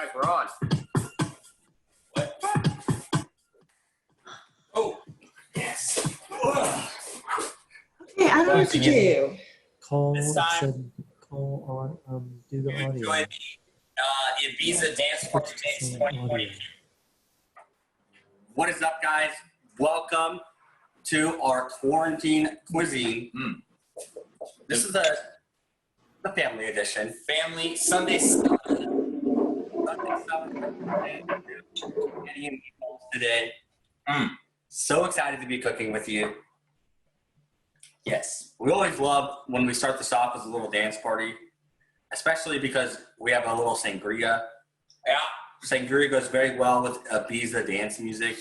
guys, we're on. What? Oh, yes. Hey, I don't know what to do. Call, This time- call on, do the audio. Join the Ibiza Dance Party Mix 2022. What is up, guys? Welcome to our quarantine cuisine. This is the family edition. Family Sunday supper. Getting meatballs today. So excited to be cooking with you. Yes, we always love when we start this off as a little dance party, especially because we have a little sangria. Yeah, sangria goes very well with Ibiza dance music.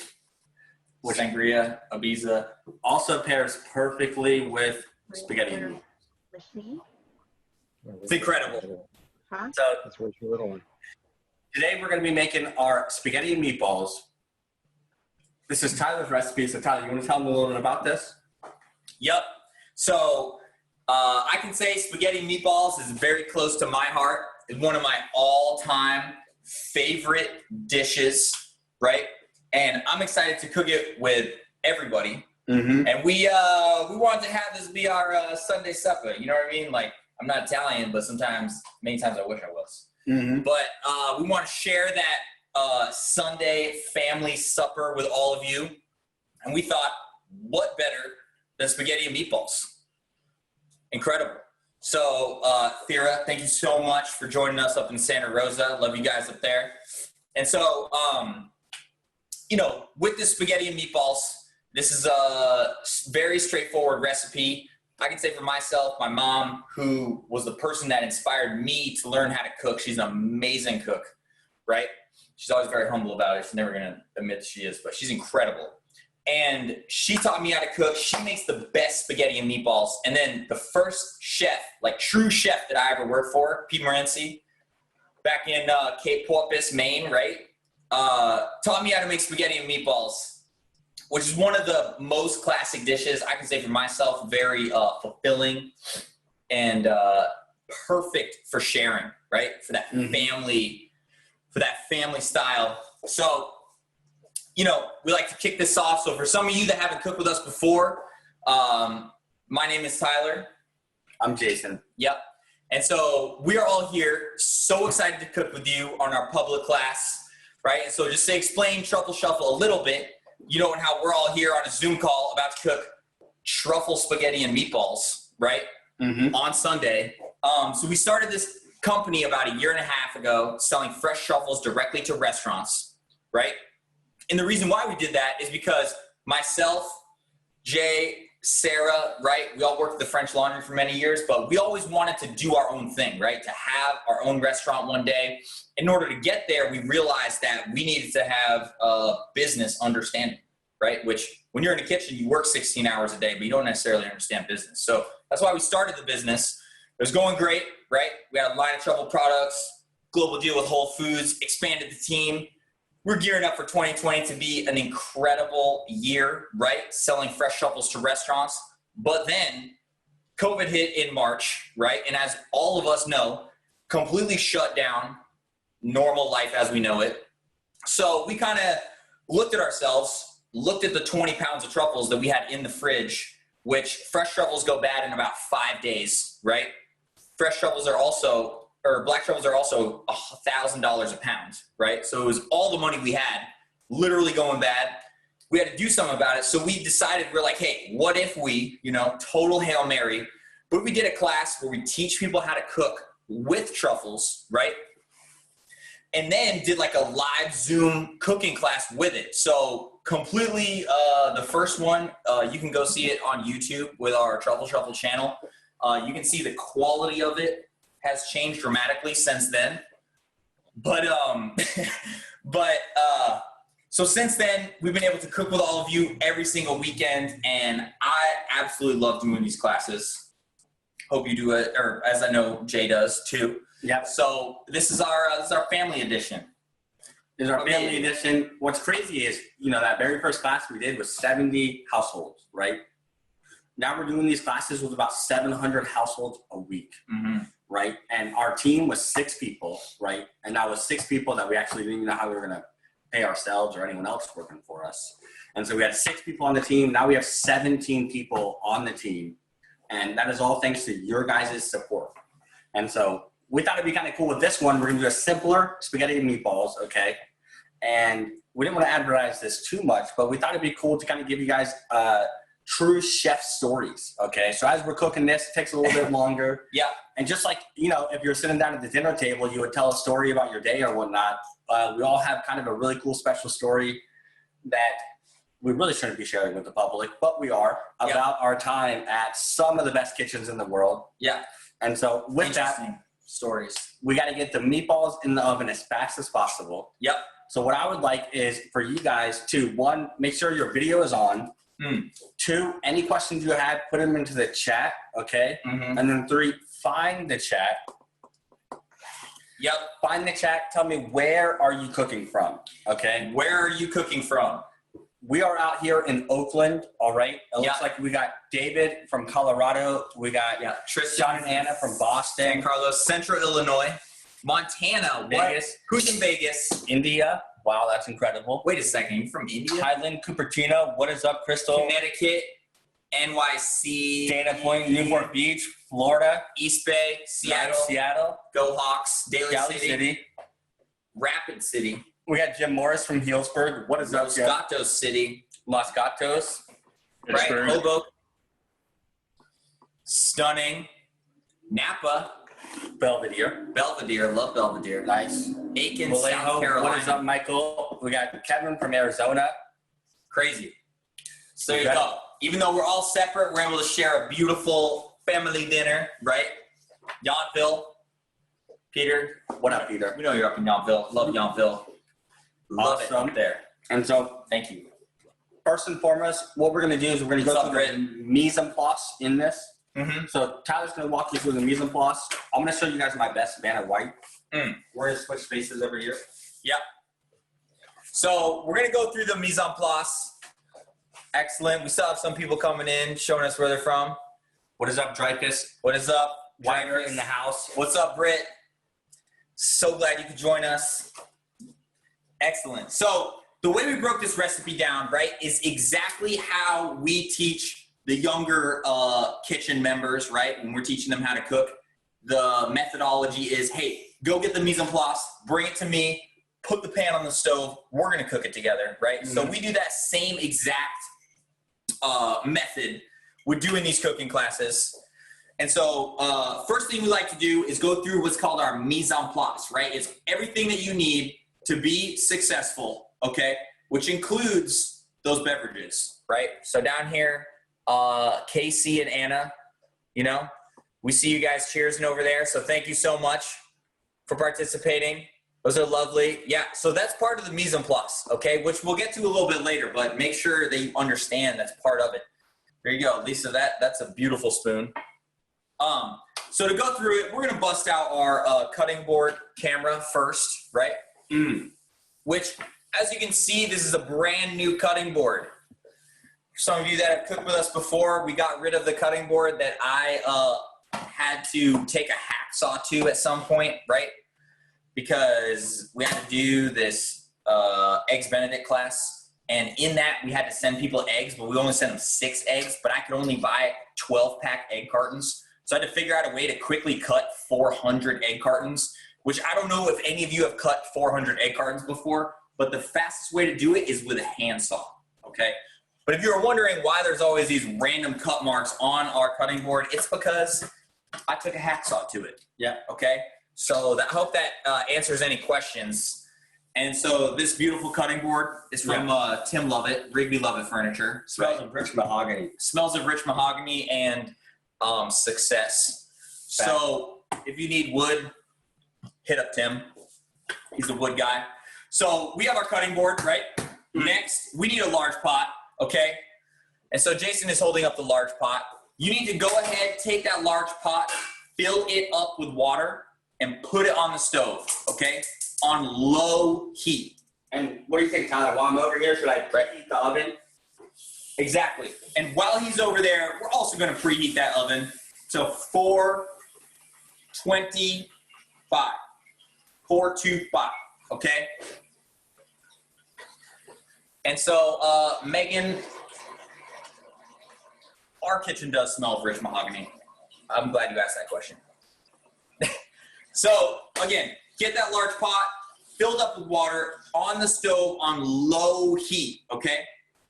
Which sangria, Ibiza, also pairs perfectly with spaghetti and meatballs. It's incredible. Huh? So That's where's your little one. today we're going to be making our spaghetti and meatballs. This is Tyler's recipe. So Tyler, you want to tell them a little bit about this? Yep. So I can say spaghetti and meatballs is very close to my heart. It's one of my all-time favorite dishes, right? And I'm excited to cook it with everybody. Mm-hmm. And we wanted to have this be our Sunday supper. You know what I mean? Like, I'm not Italian, but many times I wish I was. Mm-hmm. But we want to share that Sunday family supper with all of you. And we thought, what better than spaghetti and meatballs? Incredible. So, Thera, thank you so much for joining us up in Santa Rosa. Love you guys up there. And so, with the spaghetti and meatballs, this is a very straightforward recipe. I can say for myself, my mom, who was the person that inspired me to learn how to cook, she's an amazing cook, right? She's always very humble about it. She's never going to admit she is, but she's incredible. And she taught me how to cook. She makes the best spaghetti and meatballs. And then the first chef, like true chef that I ever worked for, Pete Morency, back in Cape Porpoise, Maine, right? Taught me how to make spaghetti and meatballs, which is one of the most classic dishes. I can say for myself, very fulfilling and perfect for sharing, right? For that family style. So, we like to kick this off. So for some of you that haven't cooked with us before, my name is Tyler. I'm Jason. Yep. And so we are all here, so excited to cook with you on our public class, right? And so just to explain Truffle Shuffle a little bit, and how we're all here on a Zoom call about to cook truffle spaghetti and meatballs, right? Mm-hmm. On Sunday. So we started this company about a year and a half ago, selling fresh truffles directly to restaurants, right? And the reason why we did that is because myself, Jay, Sarah, right? We all worked at the French Laundry for many years, but we always wanted to do our own thing, right? To have our own restaurant one day. In order to get there, we realized that we needed to have a business understanding, right? Which when you're in the kitchen, you work 16 hours a day, but you don't necessarily understand business. So that's why we started the business. It was going great, right? We had a line of truffle products, global deal with Whole Foods, expanded the team. We're gearing up for 2020 to be an incredible year, right? Selling fresh truffles to restaurants. But then COVID hit in March, right? And as all of us know, completely shut down normal life as we know it. So we kind of looked at ourselves, looked at the 20 pounds of truffles that we had in the fridge, which fresh truffles go bad in about 5 days, right? Fresh truffles are also black truffles are also $1,000 a pound, right? So it was all the money we had literally going bad. We had to do something about it. So we decided, we're like, hey, what if we, total Hail Mary, but we did a class where we teach people how to cook with truffles, right? And then did like a live Zoom cooking class with it. So completely the first one, you can go see it on YouTube with our Truffle Shuffle channel. You can see the quality of it has changed dramatically since then. So since then, we've been able to cook with all of you every single weekend, and I absolutely love doing these classes. Hope you do it, or as I know Jay does too. Yeah. So this is our family edition. This is our family edition. What's crazy is, that very first class we did was 70 households, right? now we're doing these classes with about 700 households a week, Mm-hmm. right? And our team was 6 people, right? And that was 6 people that we actually didn't even know how we were going to pay ourselves or anyone else working for us. And so we had 6 people on the team. Now we have 17 people on the team. And that is all thanks to your guys' support. And so we thought it'd be kind of cool with this one. We're going to do a simpler spaghetti and meatballs, okay? And we didn't want to advertise this too much, but we thought it'd be cool to kind of give you guys true chef stories, okay? So as we're cooking this, it takes a little bit longer. Yeah. And just like, you know, if you're sitting down at the dinner table, you would tell a story about your day or whatnot. We all have kind of a really cool special story that we really shouldn't be sharing with the public, but we are, about our time at some of the best kitchens in the world. Yeah. And so with that, stories, we got to get the meatballs in the oven as fast as possible. Yep. So what I would like is for you guys to, 1, make sure your video is on. 2, any questions you had, put them into the chat, okay? Mm-hmm. And then 3, find the chat. Yep. Find the chat. Tell me, where are you cooking from, okay? Where are you cooking from? We are out here in Oakland, all right? It looks Yeah. like we got David from Colorado. We got Tristan John and Anna from Boston. San Carlos, Central Illinois, Montana, Vegas. Who's in Vegas? India. Wow, that's incredible. Wait a second, you from India? Thailand, Cupertino. What is up, Crystal? Connecticut, NYC, Dana Point, Newport Beach, Florida, East Bay, Seattle, Go Hawks, Daly Galley City, Rapid City, We got Jim Morris from Healdsburg. What is up, Jim? Los Gatos City, Los Gatos. right? Pittsburgh. Hoboken, Stunning, Napa, Belvedere. Belvedere, love Belvedere. Nice. Aiken, Vallejo. South Carolina. What is up, Michael? We got Kevin from Arizona. Crazy. So there you Okay. go. Even though we're all separate, we're able to share a beautiful family dinner, right? Yountville, Peter. What up, Peter? We know you're up in Yountville. Love Yountville. Love it Awesome. up there. And so, Thank you. first and foremost, what we're going to do is we're going to What's go up, through the mise en place in this. Mm-hmm. So Tyler's going to walk you through the mise en place. I'm going to show you guys my best Vanna White. We're going to switch spaces over here. So we're going to go through the mise en place. Excellent. We still have some people coming in, showing us where they're from. What is up, Dreykus? What is up? Whiter in the house. What's up, Britt? So glad you could join us. Excellent. So the way we broke this recipe down, right, is exactly how we teach the younger kitchen members, right, when we're teaching them how to cook. The methodology is, hey, go get the mise en place, bring it to me, put the pan on the stove, we're going to cook it together, right? Mm-hmm. So we do that same exact method we're doing these cooking classes. And so first thing we like to do is go through what's called our mise en place, right? It's everything that you need to be successful, okay? Which includes those beverages, right? So down here, Casey and Anna, you know, we see you guys cheersing over there. So thank you so much for participating. Those are lovely. Yeah, so that's part of the mise en place, okay? Which we'll get to a little bit later, but make sure that you understand that's part of it. There you go, Lisa, that's a beautiful spoon. So to go through it, we're gonna bust out our cutting board camera first, right? Which, as you can see, this is a brand new cutting board. Some of you that have cooked with us before, we got rid of the cutting board that I had to take a hacksaw to at some point, right? Because we had to do this Eggs Benedict class. And in that, we had to send people eggs, but we only sent them 6 eggs, but I could only buy 12-pack egg cartons. So I had to figure out a way to quickly cut 400 egg cartons, which I don't know if any of you have cut 400 egg cartons before, but the fastest way to do it is with a handsaw, okay? But if you're wondering why there's always these random cut marks on our cutting board, it's because I took a hacksaw to it, okay? So I hope that answers any questions. And so this beautiful cutting board is from Tim Lovett, Rigby Lovett Furniture. Smells of rich mahogany. Smells of rich mahogany and success. So if you need wood, hit up Tim. He's the wood guy. So we have our cutting board, right? Next, we need a large pot, okay? And so Jason is holding up the large pot. You need to go ahead, take that large pot, fill it up with water, and put it on the stove, okay? On low heat. And what do you think, Tyler? While I'm over here, should I preheat the oven? Exactly. And while he's over there, we're also going to preheat that oven to 425. 425. Okay? And so, Megan, our kitchen does smell of rich mahogany. I'm glad you asked that question. So, again, get that large pot filled up with water on the stove on low heat, okay?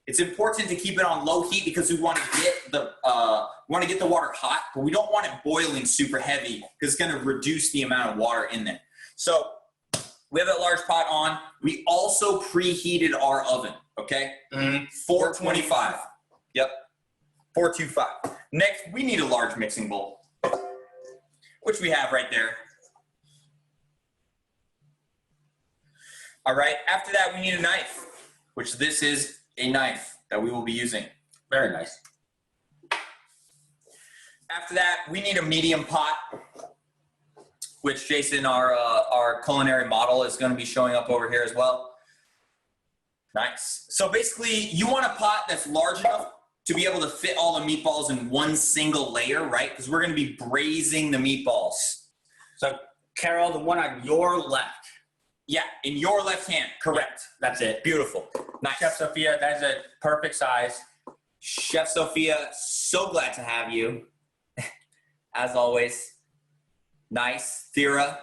It's important to keep it on low heat because we want to get the water hot, but we don't want it boiling super heavy because it's going to reduce the amount of water in there. So we have that large pot on. We also preheated our oven, okay? 425. Yep, 425. Next, we need a large mixing bowl, which we have right there. All right, after that, we need a knife, which this is a knife that we will be using. Very nice. After that, we need a medium pot, which Jason, our culinary model, is going to be showing up over here as well. Nice. So basically, you want a pot that's large enough to be able to fit all the meatballs in one single layer, right? Because we're going to be braising the meatballs. So, Carol, the one on your left. Yeah, in your left hand. Correct. That's it. Beautiful. Nice. Chef Sophia, that is a perfect size. Chef Sophia, so glad to have you. As always. Nice. Thera.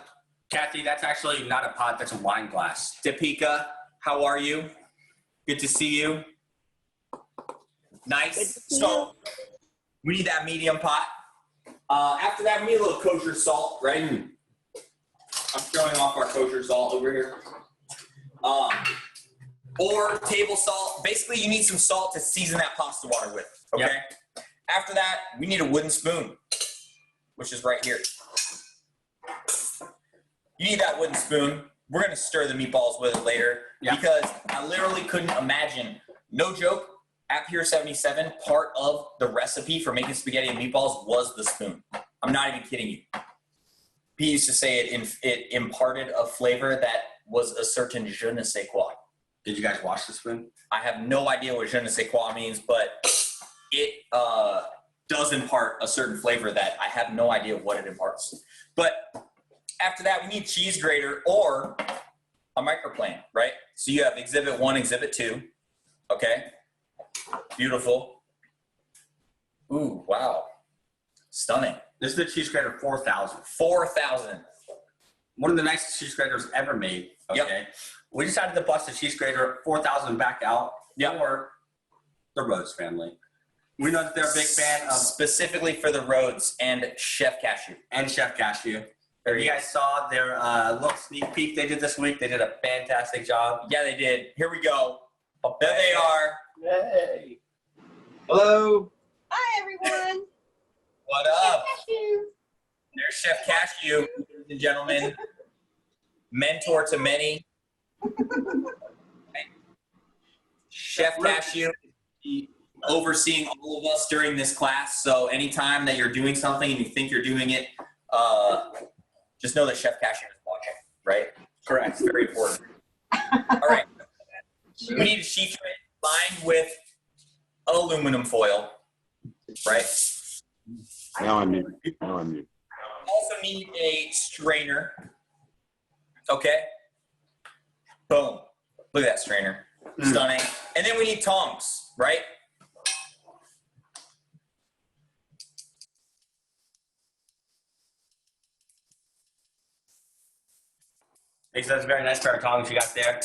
Kathy, that's actually not a pot, that's a wine glass. Topeka, how are you? Good to see you. Nice. So we need that medium pot. After that, we need a little kosher salt, right? I'm showing off our kosher salt over here. Or table salt. Basically, you need some salt to season that pasta water with, okay? Yep. After that, we need a wooden spoon, which is right here. You need that wooden spoon. We're going to stir the meatballs with it later because I literally couldn't imagine, no joke, at Pier 77, part of the recipe for making spaghetti and meatballs was the spoon. I'm not even kidding you. He used to say it imparted a flavor that was a certain je ne sais quoi. Did you guys wash the spoon? I have no idea what je ne sais quoi means, but it does impart a certain flavor that I have no idea what it imparts. But after that, we need cheese grater or a microplane, right? So you have exhibit 1, exhibit 2, okay? Beautiful. Ooh, wow. Stunning. This is the cheese grater 4000. 4000. One of the nicest cheese graters ever made, okay? Yep. We decided to bust the cheese grater 4000 back out for the Rhodes family. We know that they're a big fan of... Specifically for the Rhodes and Chef Cashew. And Chef Cashew. If you guys saw their little sneak peek they did this week, they did a fantastic job. Yeah, they did. Here we go. There they are. Hey. Hello. Hi, everyone. What up? Cashew. There's Chef Cashew, ladies and gentlemen. Mentor to many. Chef Cashew overseeing all of us during this class. So anytime that you're doing something and you think you're doing it, just know that Chef Cashew is watching, right? Correct. It's very important. All right. We need a sheet tray lined with aluminum foil, right? Now I'm mute. Now I'm mute. Also need a strainer. Okay. Boom. Look at that strainer. Stunning. And then we need tongs, right? Thanks, that's a very nice pair of tongs you got there.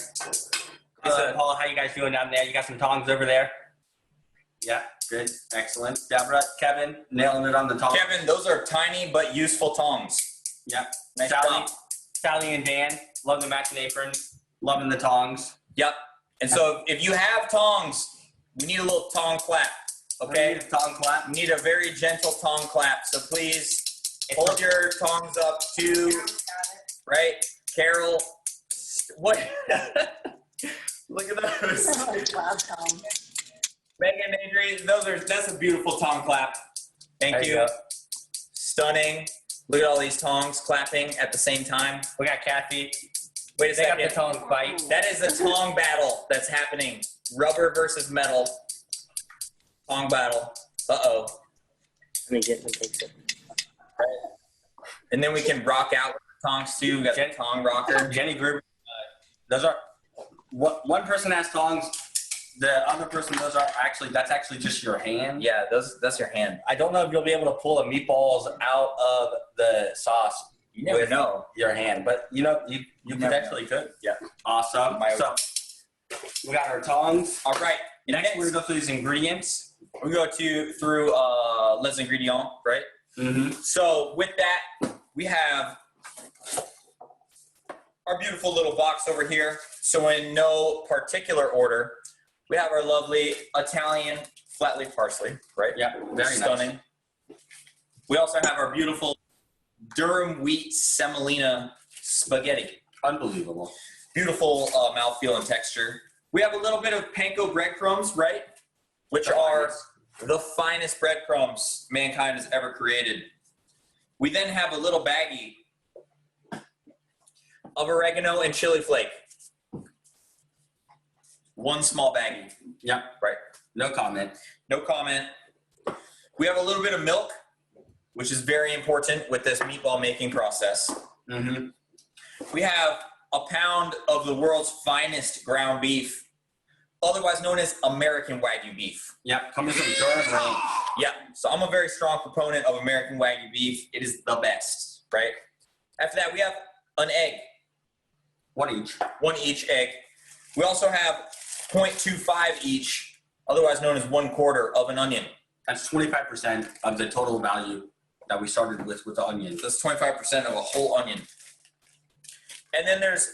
Paula, how you guys doing down there? You got some tongs over there? Yeah, good, excellent. Deborah, Kevin, nailing it on the tongs. Kevin, those are tiny but useful tongs. Yep. Nice Sally, job. Sally and Dan, love the matching aprons, loving the tongs. Yep. And so if you have tongs, we need a little tong clap. Okay? We need a tong clap. We need a very gentle tong clap. So please hold your tongs up to, right? Carol, what? Look at those. Megan, Adrian, that's a beautiful tong clap. Thank you. Stunning. Look at all these tongs clapping at the same time. We got Kathy. Wait a They got second. the tong fight. That is a tong battle that's happening. Rubber versus metal. Tong battle. Uh-oh. Let me take it. And then we can rock out with the tongs too. We got the tong rocker. Jenny Gruber, those are, one person has tongs, the other person, that's actually just your hand. Yeah, that's your hand. I don't know if you'll be able to pull the meatballs out of the sauce You never with know. your hand, but you potentially could. Yeah. Awesome. So we got our tongs. All right. Next, we're going to go through these ingredients. We go through les ingrédients, right? Mm-hmm. So with that, we have our beautiful little box over here. So in no particular order, we have our lovely Italian flat leaf parsley, right? Yeah, very stunning. nice. We also have our beautiful durum wheat semolina spaghetti. Unbelievable. Beautiful mouthfeel and texture. We have a little bit of panko breadcrumbs, right? Which are the finest breadcrumbs mankind has ever created. We then have a little baggie of oregano and chili flake. One small baggie. Yep. Right. No comment. No comment. We have a little bit of milk, which is very important with this meatball making process. Mm-hmm. We have a pound of the world's finest ground beef, otherwise known as American Wagyu beef. Yep. Coming from Durham range. Yeah, so I'm a very strong proponent of American Wagyu beef. It is the best, right? After that, we have an egg. One each egg. We also have 0.25 each, otherwise known as 1/4 of an onion. That's 25% of the total value that we started with the onion. That's 25% of a whole onion. And then there's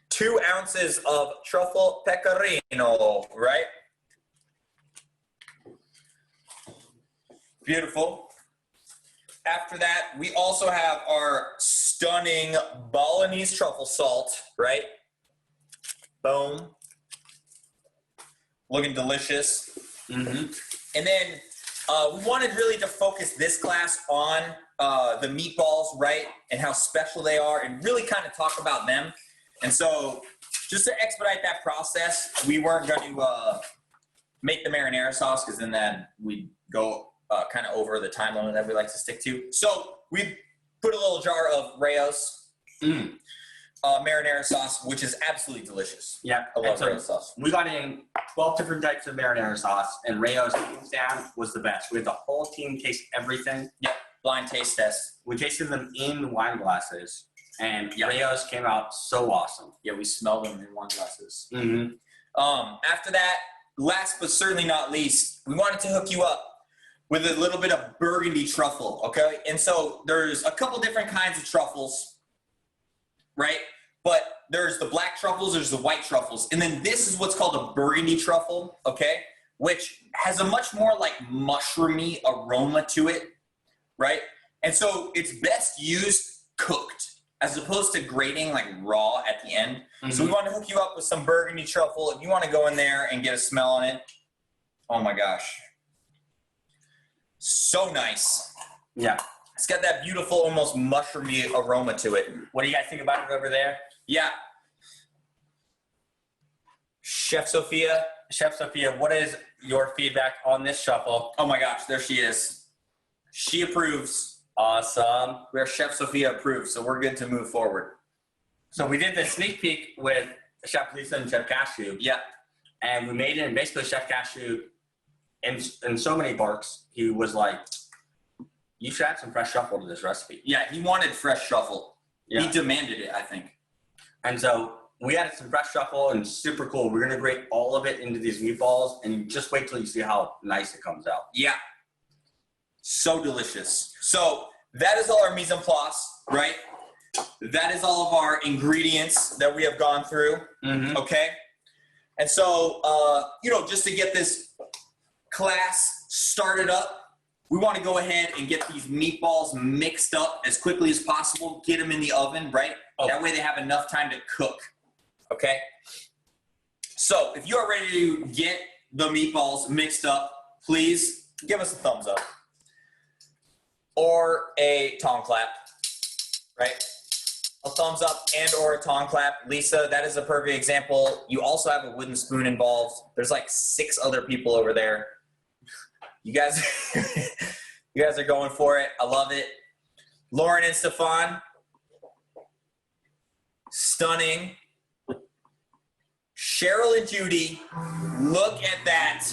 2 ounces of truffle pecorino, right? Beautiful. After that, we also have our stunning Balinese Truffle Salt, right? Boom. Looking delicious. Mm-hmm. And then we wanted really to focus this class on the meatballs, right? And how special they are and really kind of talk about them. And so just to expedite that process, we weren't going to make the marinara sauce because then we'd go kind of over the time limit that we like to stick to. So we put a little jar of Rayo's marinara sauce, which is absolutely delicious. Yeah, I love Rayo's sauce. We got in 12 different types of marinara sauce, and Rayo's hands down was the best. We had the whole team taste everything. Yep, blind taste test. We tasted them in wine glasses, and Rayo's came out so awesome. Yeah, we smelled them in wine glasses. Mm-hmm. After that, last but certainly not least, we wanted to hook you up with a little bit of Burgundy Truffle, okay? And so there's a couple different kinds of truffles, right? But there's the black truffles, there's the white truffles. And then this is what's called a Burgundy Truffle, okay? Which has a much more like mushroomy aroma to it, right? And so it's best used cooked as opposed to grating like raw at the end. Mm-hmm. So we want to hook you up with some Burgundy Truffle. If you want to go in there and get a smell on it, oh my gosh. So nice. Yeah. It's got that beautiful, almost mushroomy aroma to it. What do you guys think about it over there? Yeah. Chef Sophia. Chef Sophia, what is your feedback on this shuffle? Oh my gosh, there she is. She approves. Awesome. Where Chef Sophia approves, so we're good to move forward. So we did the sneak peek with Chef Lisa and Chef Cashew. Yeah. And we made it, and basically Chef Cashew, in so many barks, he was like, you should add some fresh truffle to this recipe. Yeah, he wanted fresh truffle. Yeah. He demanded it, I think. And so we added some fresh truffle, and super cool. We're going to grate all of it into these meatballs, and just wait till you see how nice it comes out. Yeah. So delicious. So that is all our mise en place, right? That is all of our ingredients that we have gone through, okay? And so, just to get this class started up, we want to go ahead and get these meatballs mixed up as quickly as possible, get them in the oven, right? Oh. That way they have enough time to cook, okay? So if you are ready to get the meatballs mixed up, please give us a thumbs up or a tongue clap, right? A thumbs up and or a tongue clap. Lisa, that is a perfect example. You also have a wooden spoon involved. There's like 6 other people over there. You guys, you guys are going for it. I love it. Lauren and Stefan, stunning. Cheryl and Judy, look at that.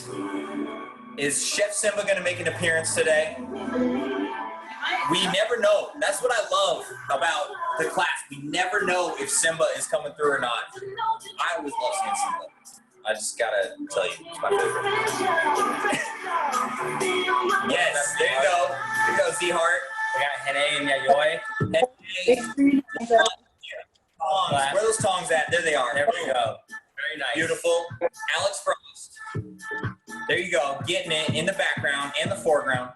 Is Chef Simba going to make an appearance today? We never know. That's what I love about the class. We never know if Simba is coming through or not. I always love seeing Simba. I just gotta tell you, it's my favorite. Yes, there you go. There you go, Z-Heart. We got Hene and Yayoi. Hey, tongs. Where are those tongs at? There they are. There we go. Very nice. Beautiful. Alex Frost. There you go. Getting it in the background and the foreground.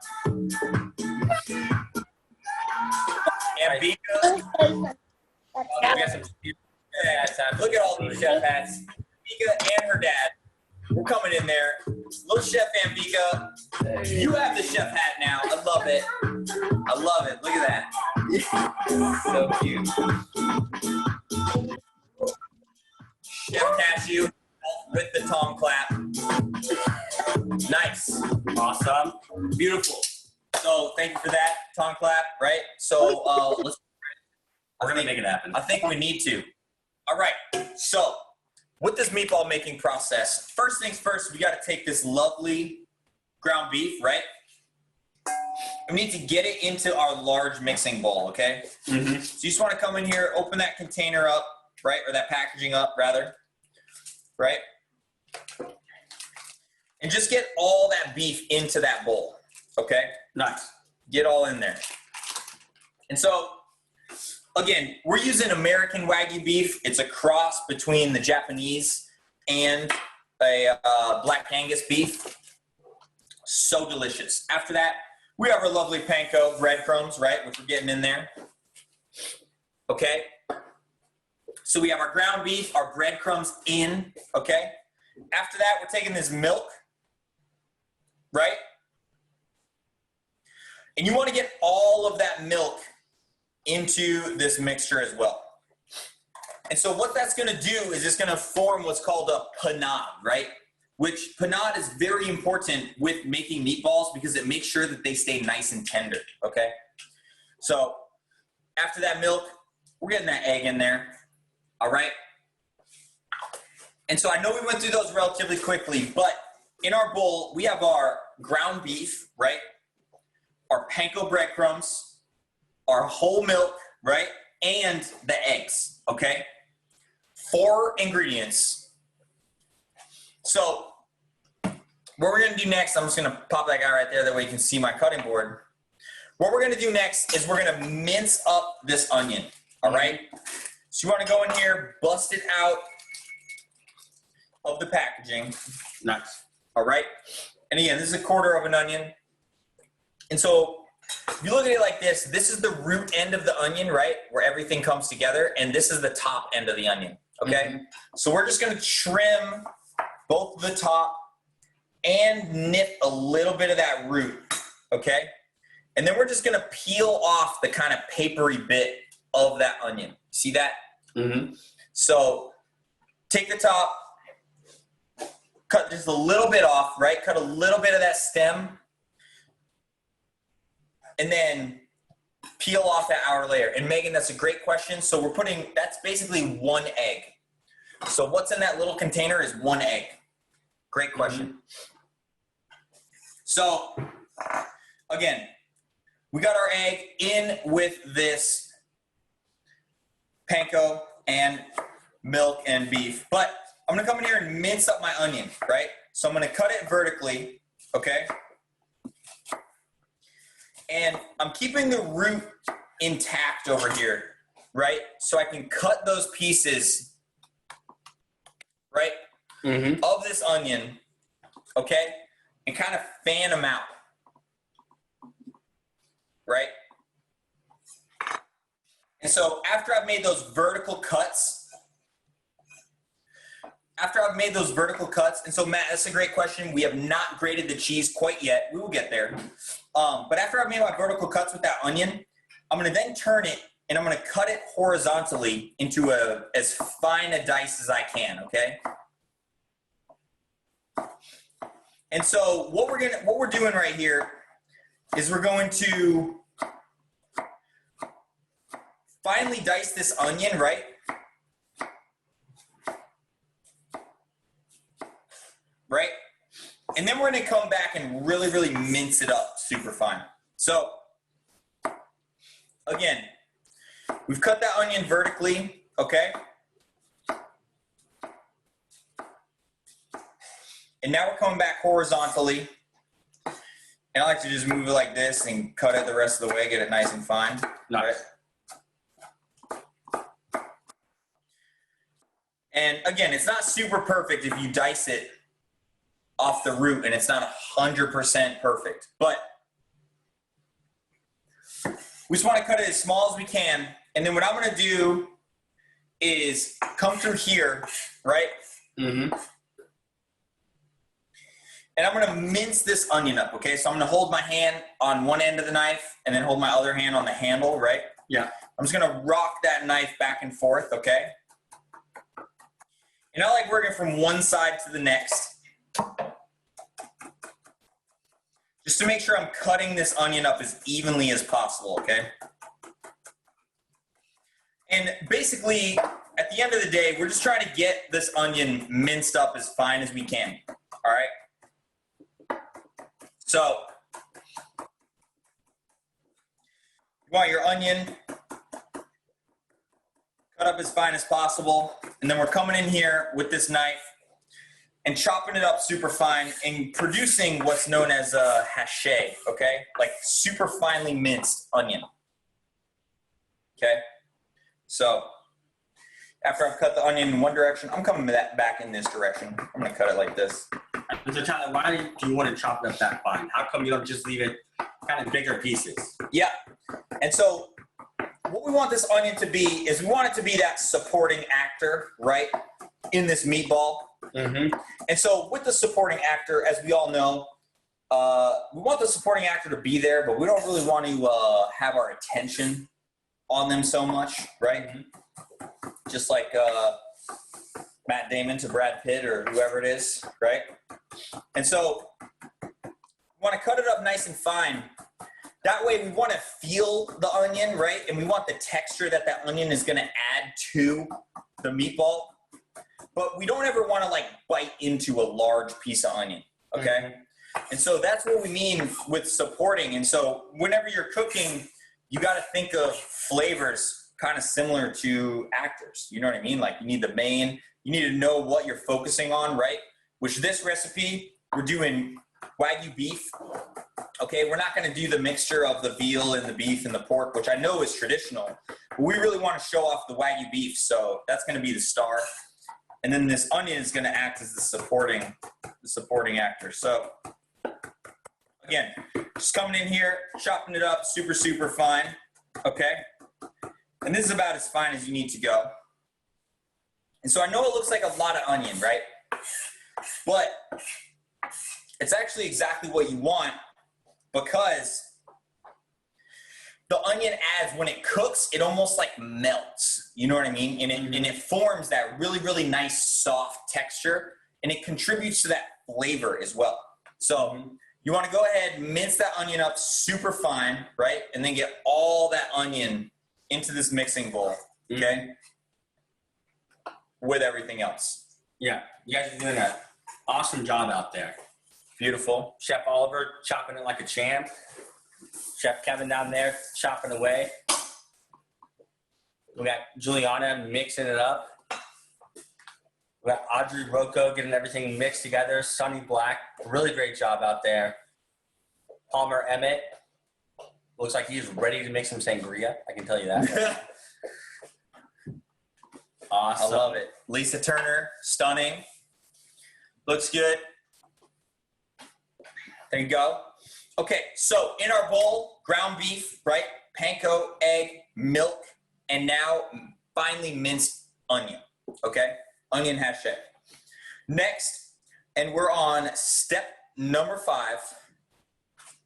And Bika. We got some Look at all these chef hats. Bika and her dad. We're coming in there. Little Chef Ambika. You have the chef hat now. I love it. I love it. Look at that. So cute. Chef Cashew with the tong clap. Nice. awesome. Beautiful. So thank you for that tong clap, right? So We're gonna make it happen. I think we need to. All right. So with this meatball making process, first things first, we got to take this lovely ground beef, right? We need to get it into our large mixing bowl, okay? Mm-hmm. So you just want to come in here, open that container up, right? Or that packaging up, rather, right? And just get all that beef into that bowl, okay? Nice. Get all in there. And so, again, we're using American Wagyu beef. It's a cross between the Japanese and a Black Angus beef. So delicious. After that, we have our lovely panko breadcrumbs, right, which we're getting in there. Okay? So we have our ground beef, our breadcrumbs in, okay? After that, we're taking this milk, right? And you want to get all of that milk into this mixture as well. And so what that's going to do is it's going to form what's called a panade, right? Which panade is very important with making meatballs because it makes sure that they stay nice and tender, okay? So after that milk, we're getting that egg in there, all right? And so I know we went through those relatively quickly, but in our bowl, we have our ground beef, right? Our panko breadcrumbs, our whole milk, right? And the eggs, okay? 4 ingredients. So what we're gonna do next, I'm just gonna pop that guy right there, that way you can see my cutting board. What we're gonna do next is we're gonna mince up this onion, all right? So you wanna go in here, bust it out of the packaging. Nice. All right. And again, this is 1/4 of an onion. And so if you look at it like this is the root end of the onion, right? Where everything comes together. And this is the top end of the onion. Okay. Mm-hmm. So we're just going to trim both the top and nip a little bit of that root. Okay. And then we're just going to peel off the kind of papery bit of that onion. See that? Mm-hmm. So take the top, cut just a little bit off, right? Cut a little bit of that stem. And then peel off that outer layer. And Megan, that's a great question. So we're putting, that's basically 1 egg. So what's in that little container is 1 egg. Great question. Mm-hmm. So again, we got our egg in with this panko and milk and beef. But I'm gonna come in here and mince up my onion, right? So I'm gonna cut it vertically, okay? And I'm keeping the root intact over here, right? So I can cut those pieces, right, of this onion, okay? And kind of fan them out, right? And so after I've made those vertical cuts, and so Matt, that's a great question. We have not grated the cheese quite yet. We will get there. But after I've made my vertical cuts with that onion, I'm gonna then turn it and I'm gonna cut it horizontally into as fine a dice as I can, okay? And so what we're doing right here is we're going to finely dice this onion, right? Right? And then we're going to come back and really, really mince it up super fine. So, again, we've cut that onion vertically, okay? And now we're coming back horizontally. And I like to just move it like this and cut it the rest of the way, get it nice and fine. Nice. Right? And again, it's not super perfect if you dice it off the root, and it's not 100% perfect. But we just want to cut it as small as we can. And then what I'm going to do is come through here, right? Mm-hmm. And I'm going to mince this onion up, okay? So I'm going to hold my hand on one end of the knife and then hold my other hand on the handle, right? Yeah. I'm just going to rock that knife back and forth, okay? And I like working from one side to the next, just to make sure I'm cutting this onion up as evenly as possible, okay? And basically, at the end of the day, we're just trying to get this onion minced up as fine as we can, all right? So, you want your onion cut up as fine as possible, and then we're coming in here with this knife and chopping it up super fine and producing what's known as a haché, okay? Like super finely minced onion, okay? So, after I've cut the onion in one direction, I'm coming back in this direction. I'm gonna cut it like this. So Tyler, why do you want to chop it up that fine? How come you don't just leave it kind of bigger pieces? Yeah, and so what we want this onion to be is we want it to be that supporting actor, right, in this meatball. Mm-hmm. And so with the supporting actor, as we all know, we want the supporting actor to be there, but we don't really want to have our attention on them so much, right? Mm-hmm. Just like Matt Damon to Brad Pitt or whoever it is, right? And so we want to cut it up nice and fine. That way we want to feel the onion, right? And we want the texture that that onion is going to add to the meatball. But we don't ever want to like bite into a large piece of onion, okay? Mm-hmm. And so that's what we mean with supporting. And so whenever you're cooking, you got to think of flavors kind of similar to actors. You know what I mean? Like you need the main, you need to know what you're focusing on, right? Which this recipe, we're doing Wagyu beef. Okay, we're not going to do the mixture of the veal and the beef and the pork, which I know is traditional. But we really want to show off the Wagyu beef, so that's going to be the star. And then this onion is going to act as the supporting actor. So again, just coming in here, chopping it up super, super fine. Okay, and this is about as fine as you need to go. And so I know it looks like a lot of onion, right? But it's actually exactly what you want, because the onion adds, when it cooks, it almost like melts. You know what I mean? And it forms that really, really nice soft texture, and it contributes to that flavor as well. So you want to go ahead, mince that onion up super fine, right? And then get all that onion into this mixing bowl, okay? With everything else. Yeah, you guys are doing an awesome job out there. Beautiful. Chef Oliver chopping it like a champ. Chef Kevin down there chopping away. We got Juliana mixing it up. We got Audrey Rocco getting everything mixed together. Sonny Black, really great job out there. Palmer Emmett looks like he's ready to make some sangria. I can tell you that. Awesome. I love it. Lisa Turner, stunning. Looks good. There you go. Okay, so in our bowl, ground beef, right? Panko, egg, milk, and now finely minced onion, okay? Onion haché. Next, and we're on step number 5,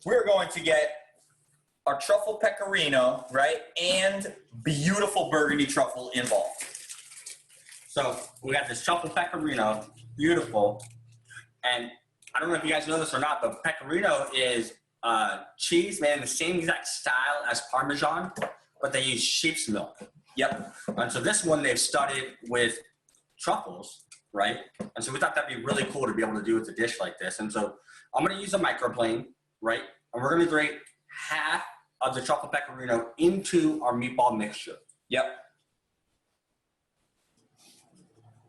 we're going to get our truffle pecorino, right? And beautiful Burgundy truffle involved. So we got this truffle pecorino, beautiful. And I don't know if you guys know this or not, but Pecorino is cheese made in the same exact style as Parmesan, but they use sheep's milk. Yep. And so this one they've studied with truffles, right? And so we thought that'd be really cool to be able to do with a dish like this. And so I'm going to use a microplane, right? And we're going to grate half of the truffle pecorino into our meatball mixture. Yep.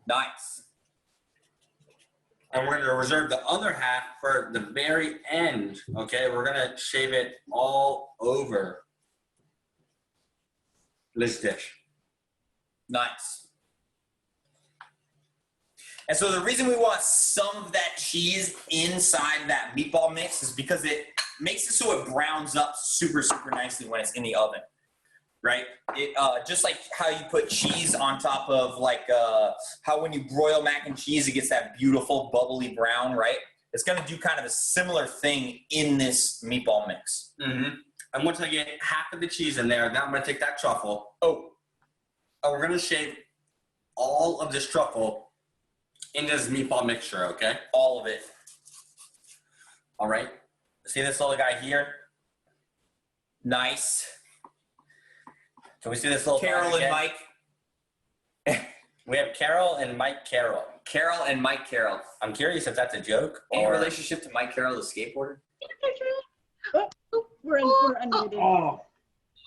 Nice. And we're going to reserve the other half for the very end, okay? We're going to shave it all over this dish. Nice. And so the reason we want some of that cheese inside that meatball mix is because it makes it so it browns up super, super nicely when it's in the oven, right? It just like how you put cheese on top of like how when you broil mac and cheese, it gets that beautiful bubbly brown, right? It's going to do kind of a similar thing in this meatball mix. Mm-hmm. And once I get half of the cheese in there, now I'm going to take that truffle. And we're going to shave all of this truffle into this meatball mixture, okay? All of it. All right. See this little guy here? Nice. Can we see this little Carol dog and again? Mike. We have Carol and Mike Carroll. Carol and Mike Carroll. I'm curious if that's a joke Any or relationship to Mike Carroll, the skateboarder? We're unmuted. Oh.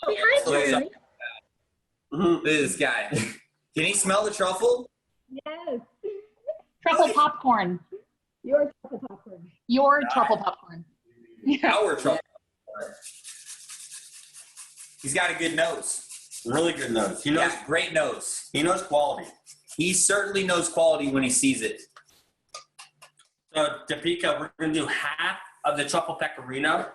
Say hi, So it's- Jerry. Look at this guy. Can he smell the truffle? Yes. Truffle popcorn. Your truffle popcorn. Your Nice. truffle popcorn. Our truffle. He's got a good nose. really good nose. He knows, Yeah, great nose. he knows quality. He certainly knows quality when he sees it. So, Topeka, we're going to do half of the truffle pecorino,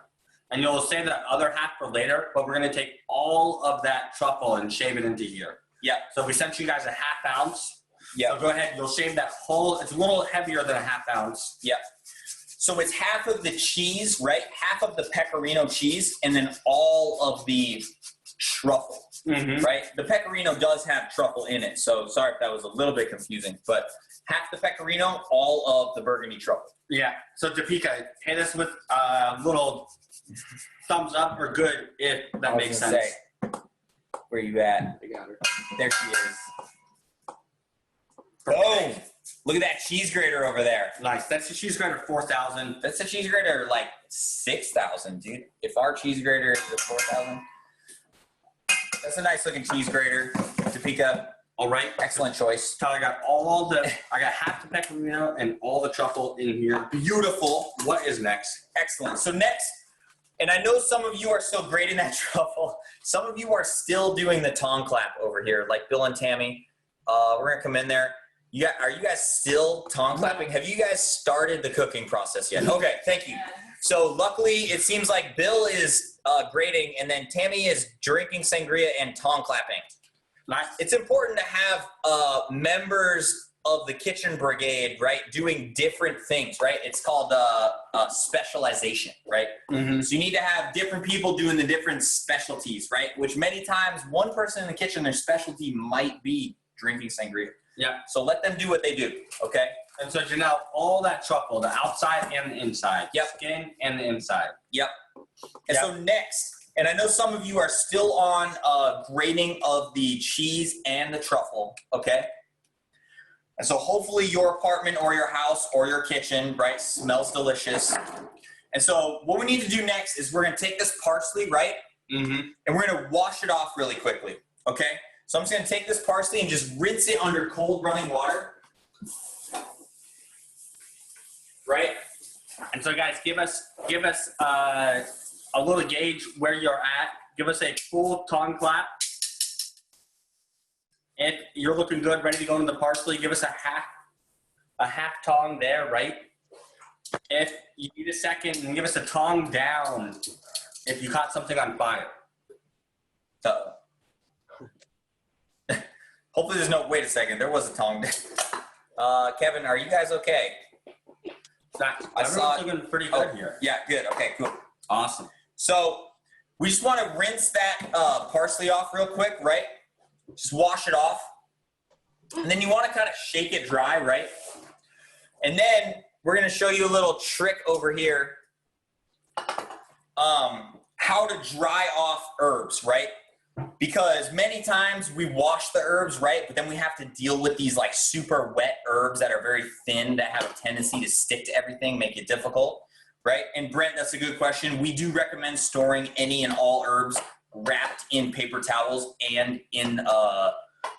and you'll save that other half for later, but we're going to take all of that truffle and shave it into here. Yeah. So we sent you guys a ½ ounce. Yeah. So go ahead, you'll shave that whole, it's a little heavier than a ½ ounce. Yeah. So it's half of the cheese, right? Half of the pecorino cheese, and then all of the truffle, Mm-hmm. right? The pecorino does have truffle in it, so sorry if that was a little bit confusing, but half the pecorino, all of the Burgundy truffle. Yeah. So Topeka, hit us with a little thumbs up or good if that makes sense. Where you at? I got her. There she is. Boom! Look at that cheese grater over there. Nice. That's the cheese grater 4,000. That's a cheese grater like 6,000, dude. If our cheese grater is at 4,000, that's a nice looking cheese grater. Topeka, All right. excellent choice. Tyler, I got half the pecorino and all the truffle in here. Beautiful. What is next? Excellent. So next, and I know some of you are still grating that truffle. Some of you are still doing the tong clap over here, like Bill and Tammy. We're gonna come in there. Are you guys still tong clapping? Have you guys started the cooking process yet? Okay, thank you. So luckily, it seems like Bill is grating, and then Tammy is drinking sangria and tong clapping. Nice. It's important to have members of the kitchen brigade, right, doing different things, right? It's called specialization, right? Mm-hmm. So you need to have different people doing the different specialties, right? Which many times one person in the kitchen, their specialty might be drinking sangria. Yeah. So let them do what they do, okay? And so Janelle, all that truffle, the outside and the inside. Yep. Skin and the inside. Yep. And so next, and I know some of you are still on grating of the cheese and the truffle, okay? And so hopefully your apartment or your house or your kitchen, right, smells delicious. And so what we need to do next is we're gonna take this parsley, right? Mm-hmm. And we're gonna wash it off really quickly, okay? So I'm just gonna take this parsley and just rinse it under cold running water. Right? And so guys, give us a little gauge where you're at. Give us a full tongue clap. If you're looking good, ready to go into the parsley, give us a half tongue there, right? If you need a second, and give us a tongue down if you caught something on fire. Uh-oh. Hopefully there's no, wait a second, there was a tongue. Kevin, are you guys okay? I saw Everyone's looking pretty good here. Yeah, good, okay, cool. Awesome. So we just want to rinse that parsley off real quick, right? Just wash it off. And then you want to kind of shake it dry, right? And then we're gonna show you a little trick over here. How to dry off herbs, right? Because many times we wash the herbs, right? But then we have to deal with these like super wet herbs that are very thin that have a tendency to stick to everything, make it difficult, right? And Brent, that's a good question. We do recommend storing any and all herbs wrapped in paper towels and in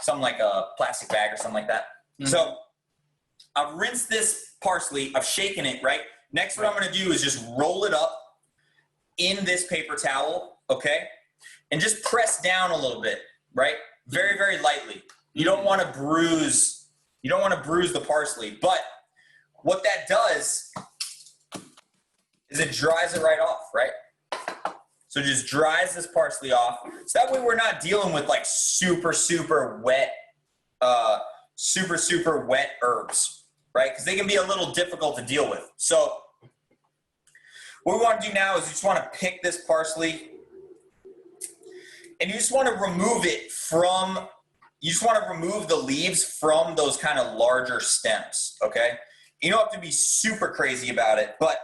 something like a plastic bag or something like that. Mm-hmm. So I've rinsed this parsley, I've shaken it, right? Next, what I'm gonna do is just roll it up in this paper towel, okay? And just press down a little bit, right? Very, very lightly. You don't want to bruise the parsley, but what that does is it dries it right off, right? So it just dries this parsley off. So that way we're not dealing with like super, super wet herbs, right? Because they can be a little difficult to deal with. So what we want to do now is you just want to pick this parsley and you just want to remove it from, you just want to remove the leaves from those kind of larger stems, okay? You don't have to be super crazy about it, but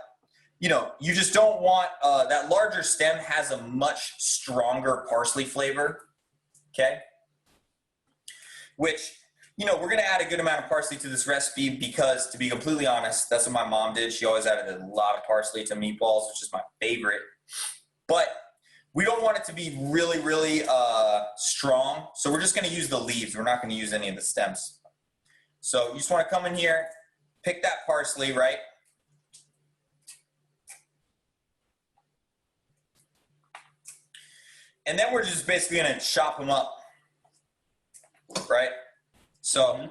you know, you just don't want, that larger stem has a much stronger parsley flavor, okay? Which, you know, we're gonna add a good amount of parsley to this recipe because, to be completely honest, that's what my mom did. She always added a lot of parsley to meatballs, which is my favorite. But we don't want it to be really, really strong, so we're just gonna use the leaves. We're not gonna use any of the stems. So you just wanna come in here, pick that parsley, right? And then we're just basically gonna chop them up, right? So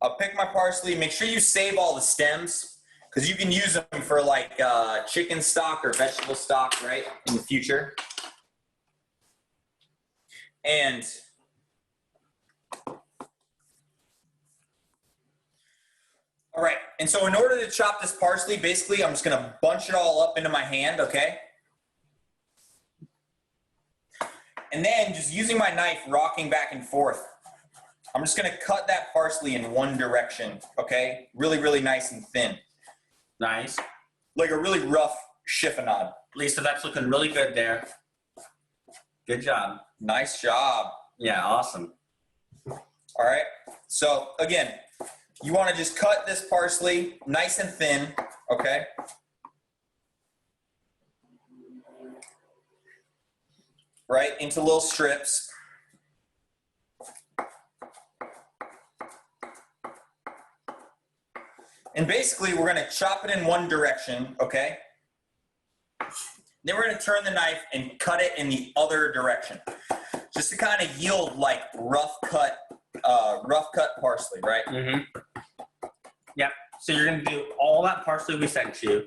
I'll pick my parsley. Make sure you save all the stems because you can use them for like chicken stock or vegetable stock, right, in the future. And all right, and so in order to chop this parsley, basically I'm just gonna bunch it all up into my hand, okay? And then just using my knife, rocking back and forth, I'm just gonna cut that parsley in one direction, okay? Really, really nice and thin. Nice. Like a really rough chiffonade. Lisa, that's looking really good there. Good job. Nice job. Yeah, awesome. All right, so again, you wanna just cut this parsley nice and thin, okay? Right, into little strips. And basically, we're gonna chop it in one direction, okay? Then we're gonna turn the knife and cut it in the other direction. Just to kind of yield like rough cut parsley, right? Mm-hmm. Yep, so you're gonna do all that parsley we sent you.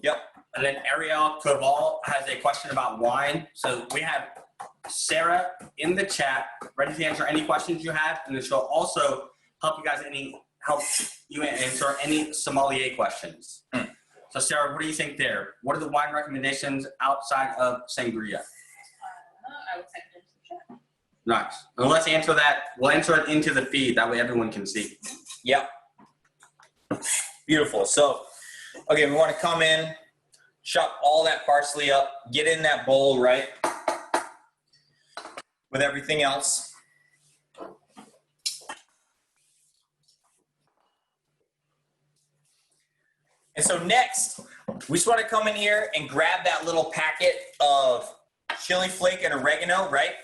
Yep. And then Ariel Koval has a question about wine. So we have Sarah in the chat ready to answer any questions you have, and then she'll also help you answer any sommelier questions. So Sarah, what do you think there? What are the wine recommendations outside of sangria? I would send them some chat. Nice. And let's answer that. We'll answer it into the feed. That way everyone can see. Yep. Beautiful. So, okay, we want to come in, chop all that parsley up, get in that bowl, right? With everything else. And so next, we just want to come in here and grab that little packet of chili flake and oregano, right?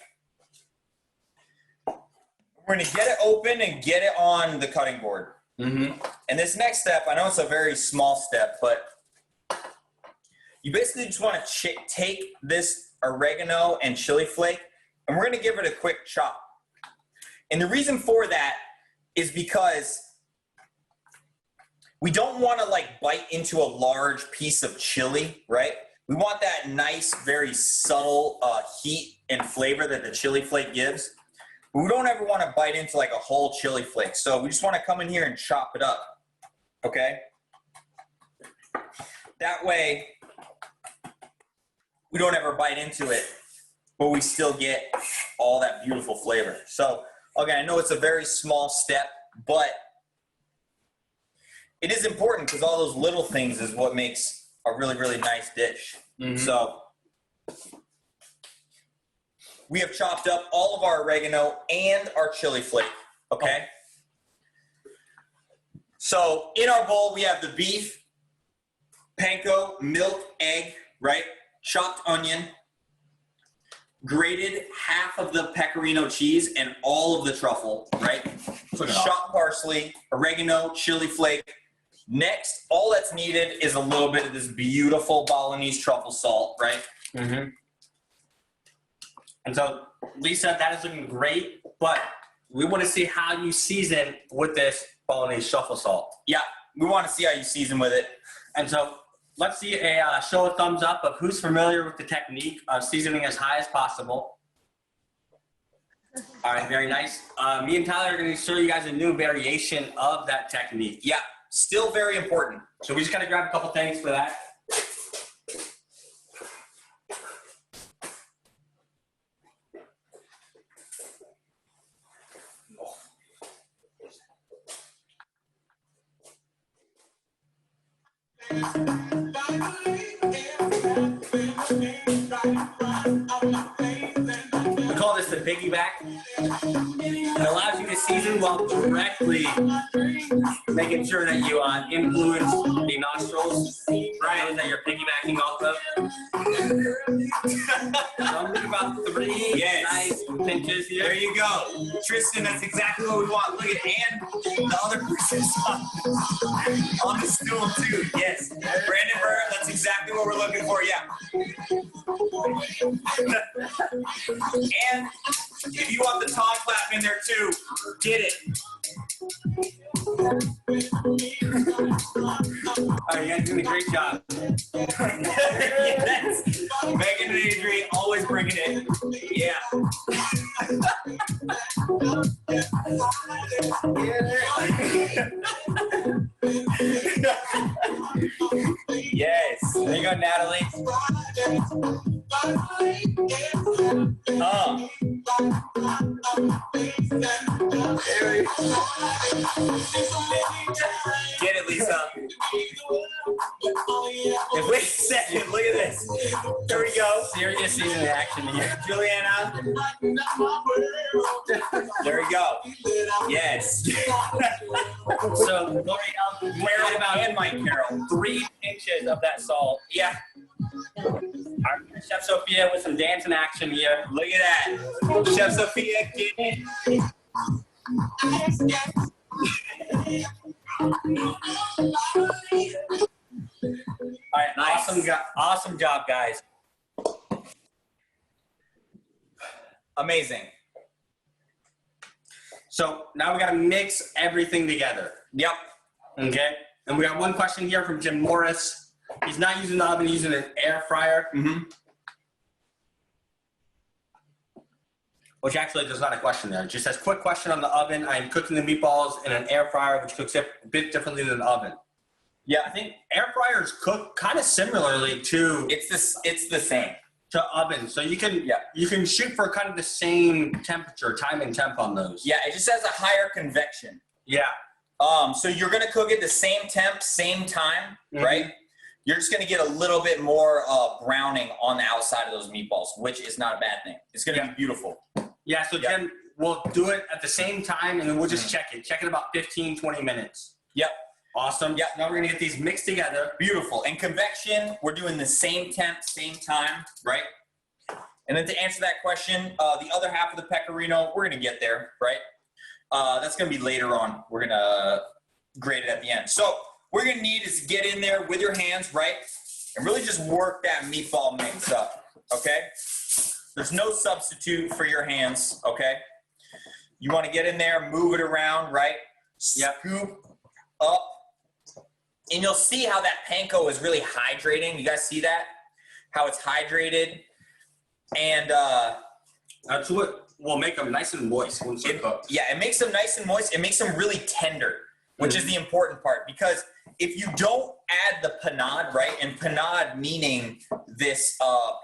We're going to get it open and get it on the cutting board. Mm-hmm. And this next step, I know it's a very small step, but you basically just want to take this oregano and chili flake, and we're going to give it a quick chop. And the reason for that is because we don't want to like bite into a large piece of chili, right? We want that nice, very subtle heat and flavor that the chili flake gives. But we don't ever want to bite into like a whole chili flake. So we just want to come in here and chop it up, okay? That way, we don't ever bite into it, but we still get all that beautiful flavor. So, again, I know it's a very small step, but it is important because all those little things is what makes a really, really nice dish. So we have chopped up all of our oregano and our chili flake, okay? So in our bowl, we have the beef, panko, milk, egg, right? Chopped onion, grated half of the pecorino cheese and all of the truffle, right? So chopped parsley, oregano, chili flake. Next, all that's needed is a little bit of this beautiful Balinese truffle salt, right? And so, Lisa, that is looking great, but we want to see how you season with this Balinese truffle salt. Yeah, we want to see how you season with it. And so, let's see a show of thumbs up of who's familiar with the technique of seasoning as high as possible. All right, very nice. Me and Tyler are going to show you guys a new variation of that technique. Yeah, still very important. So we just got to grab a couple things for that. We call this the piggyback. It allows you to season while directly making sure that you influence the nostrils, right, that you're piggybacking off of. So I'm doing about 3 nice pinches here. There you go. Tristan, that's exactly what we want. Look at and the other person's on the stool too. Yes. Brandon Burr, that's exactly what we're looking for. Yeah. And if you want the tong clap in there too, get it. All right, you guys doing a great job. Yes. Megan and Adrian always bringing it. Yeah. Yes. There you go, Natalie. Get it, Lisa. And wait a second, look at this. There we go. Serious seasoning action here. Juliana. There we go. Yes. So, L'Oreal, Carol about and Mike Carroll. 3 pinches of that salt. Yeah. All right, Chef Sophia with some dancing action here. Look at that. Chef Sophia, get it. All right, Nice. awesome job, guys. Amazing. So now we got to mix everything together. Yep. Okay. And we got one question here from Jim Morris. He's not using the oven, he's using an air fryer. Which actually there's not a question there. It just says, quick question on the oven. I am cooking the meatballs in an air fryer, which cooks it a bit differently than the oven. Yeah, I think air fryers cook kind of similarly to It's the same. to ovens. So you can shoot for kind of the same temperature, time and temp on those. Yeah, it just has a higher convection. Yeah. So you're gonna cook it the same temp, same time, right? You're just gonna get a little bit more browning on the outside of those meatballs, which is not a bad thing. It's gonna be beautiful. Yeah, so Jim, we'll do it at the same time and then we'll just check it. Check it about 15, 20 minutes. Yep. Awesome. Yep. Now we're gonna get these mixed together. Beautiful. And convection, we're doing the same temp, same time, right? And then to answer that question, the other half of the pecorino, we're gonna get there, right? That's gonna be later on. We're gonna grate it at the end. So what you're gonna need is get in there with your hands, right? And really just work that meatball mix up, okay? There's no substitute for your hands, okay? You wanna get in there, move it around, right? Scoop up. And you'll see how that panko is really hydrating. You guys see that? How it's hydrated. And That's what will make them nice and moist once they're cooked. yeah, it makes them nice and moist. It makes them really tender, which is the important part. Because if you don't add the panade, right? And panade meaning this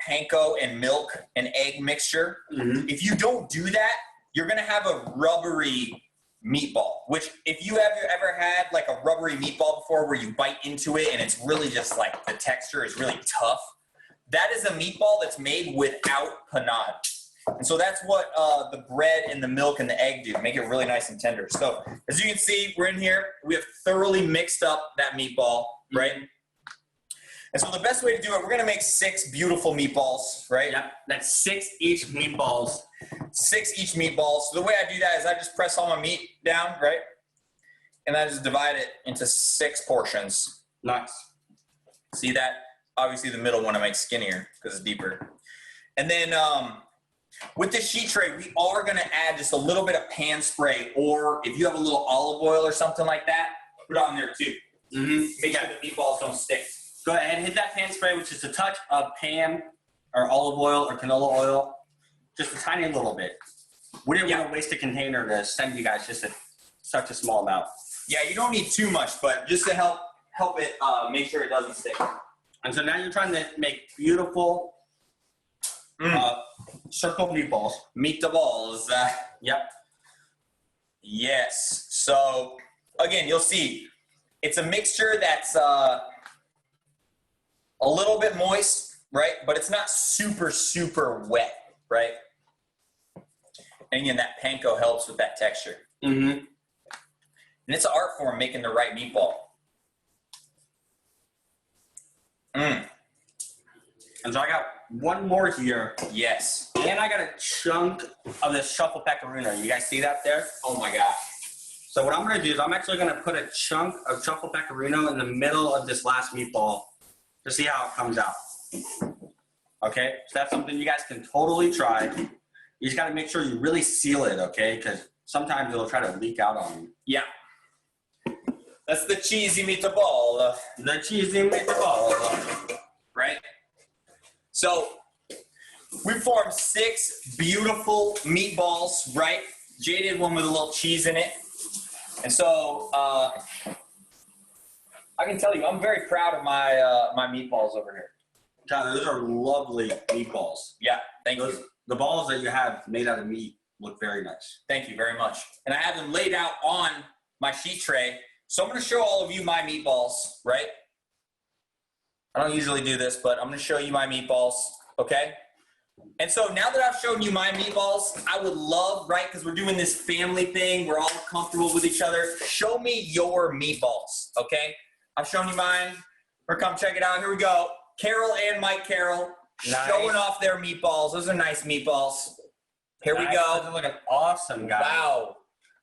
panko and milk and egg mixture. If you don't do that, you're gonna have a rubbery meatball, which if you have ever had like a rubbery meatball before where you bite into it and it's really just like the texture is really tough, that is a meatball that's made without panade. And so that's what the bread and the milk and the egg do, make it really nice and tender. So as you can see, we're in here. We have thoroughly mixed up that meatball, right? And so the best way to do it, we're going to make 6 beautiful meatballs, right? Yep, that's 6 each meatballs. 6 each meatballs. So the way I do that is I just press all my meat down, right? And I just divide it into 6 portions. Nice. See that? Obviously the middle one I make skinnier because it's deeper. And then with this sheet tray, we are going to add just a little bit of pan spray, or if you have a little olive oil or something like that, put it on there too. Make sure the meatballs don't stick. Go ahead and hit that pan spray, which is a touch of pan or olive oil or canola oil, just a tiny little bit. We didn't want to waste a container to send you guys just such a small amount. Yeah, you don't need too much, but just to help it make sure it doesn't stick. And so now you're trying to make beautiful circle meatballs. Meat the balls. Yep. Yes. So again, you'll see it's a mixture that's a little bit moist, right? But it's not super, super wet, right? And again, that panko helps with that texture. And it's an art form making the right meatball. And so I got one more here. Yes. And I got a chunk of this truffle pecorino. You guys see that there? Oh my gosh. So what I'm going to do is I'm actually going to put a chunk of truffle pecorino in the middle of this last meatball to see how it comes out. Okay? So that's something you guys can totally try. You just got to make sure you really seal it, okay? Because sometimes it'll try to leak out on you. Yeah. That's the cheesy meatball. The cheesy meatball. Right? So we formed 6 beautiful meatballs, right? Jay did one with a little cheese in it. And so I can tell you, I'm very proud of my my meatballs over here. God, those are lovely meatballs. Yeah, thank you. The balls that you have made out of meat look very nice. Thank you very much. And I have them laid out on my sheet tray. So I'm going to show all of you my meatballs, right? I don't usually do this, but I'm going to show you my meatballs, okay? And so now that I've shown you my meatballs, I would love, right, because we're doing this family thing, we're all comfortable with each other, show me your meatballs, okay? I've shown you mine, or come check it out. Here we go. Carol and Mike Carroll showing off their meatballs. Those are nice meatballs. Here we go. Those are looking awesome, guys. Wow.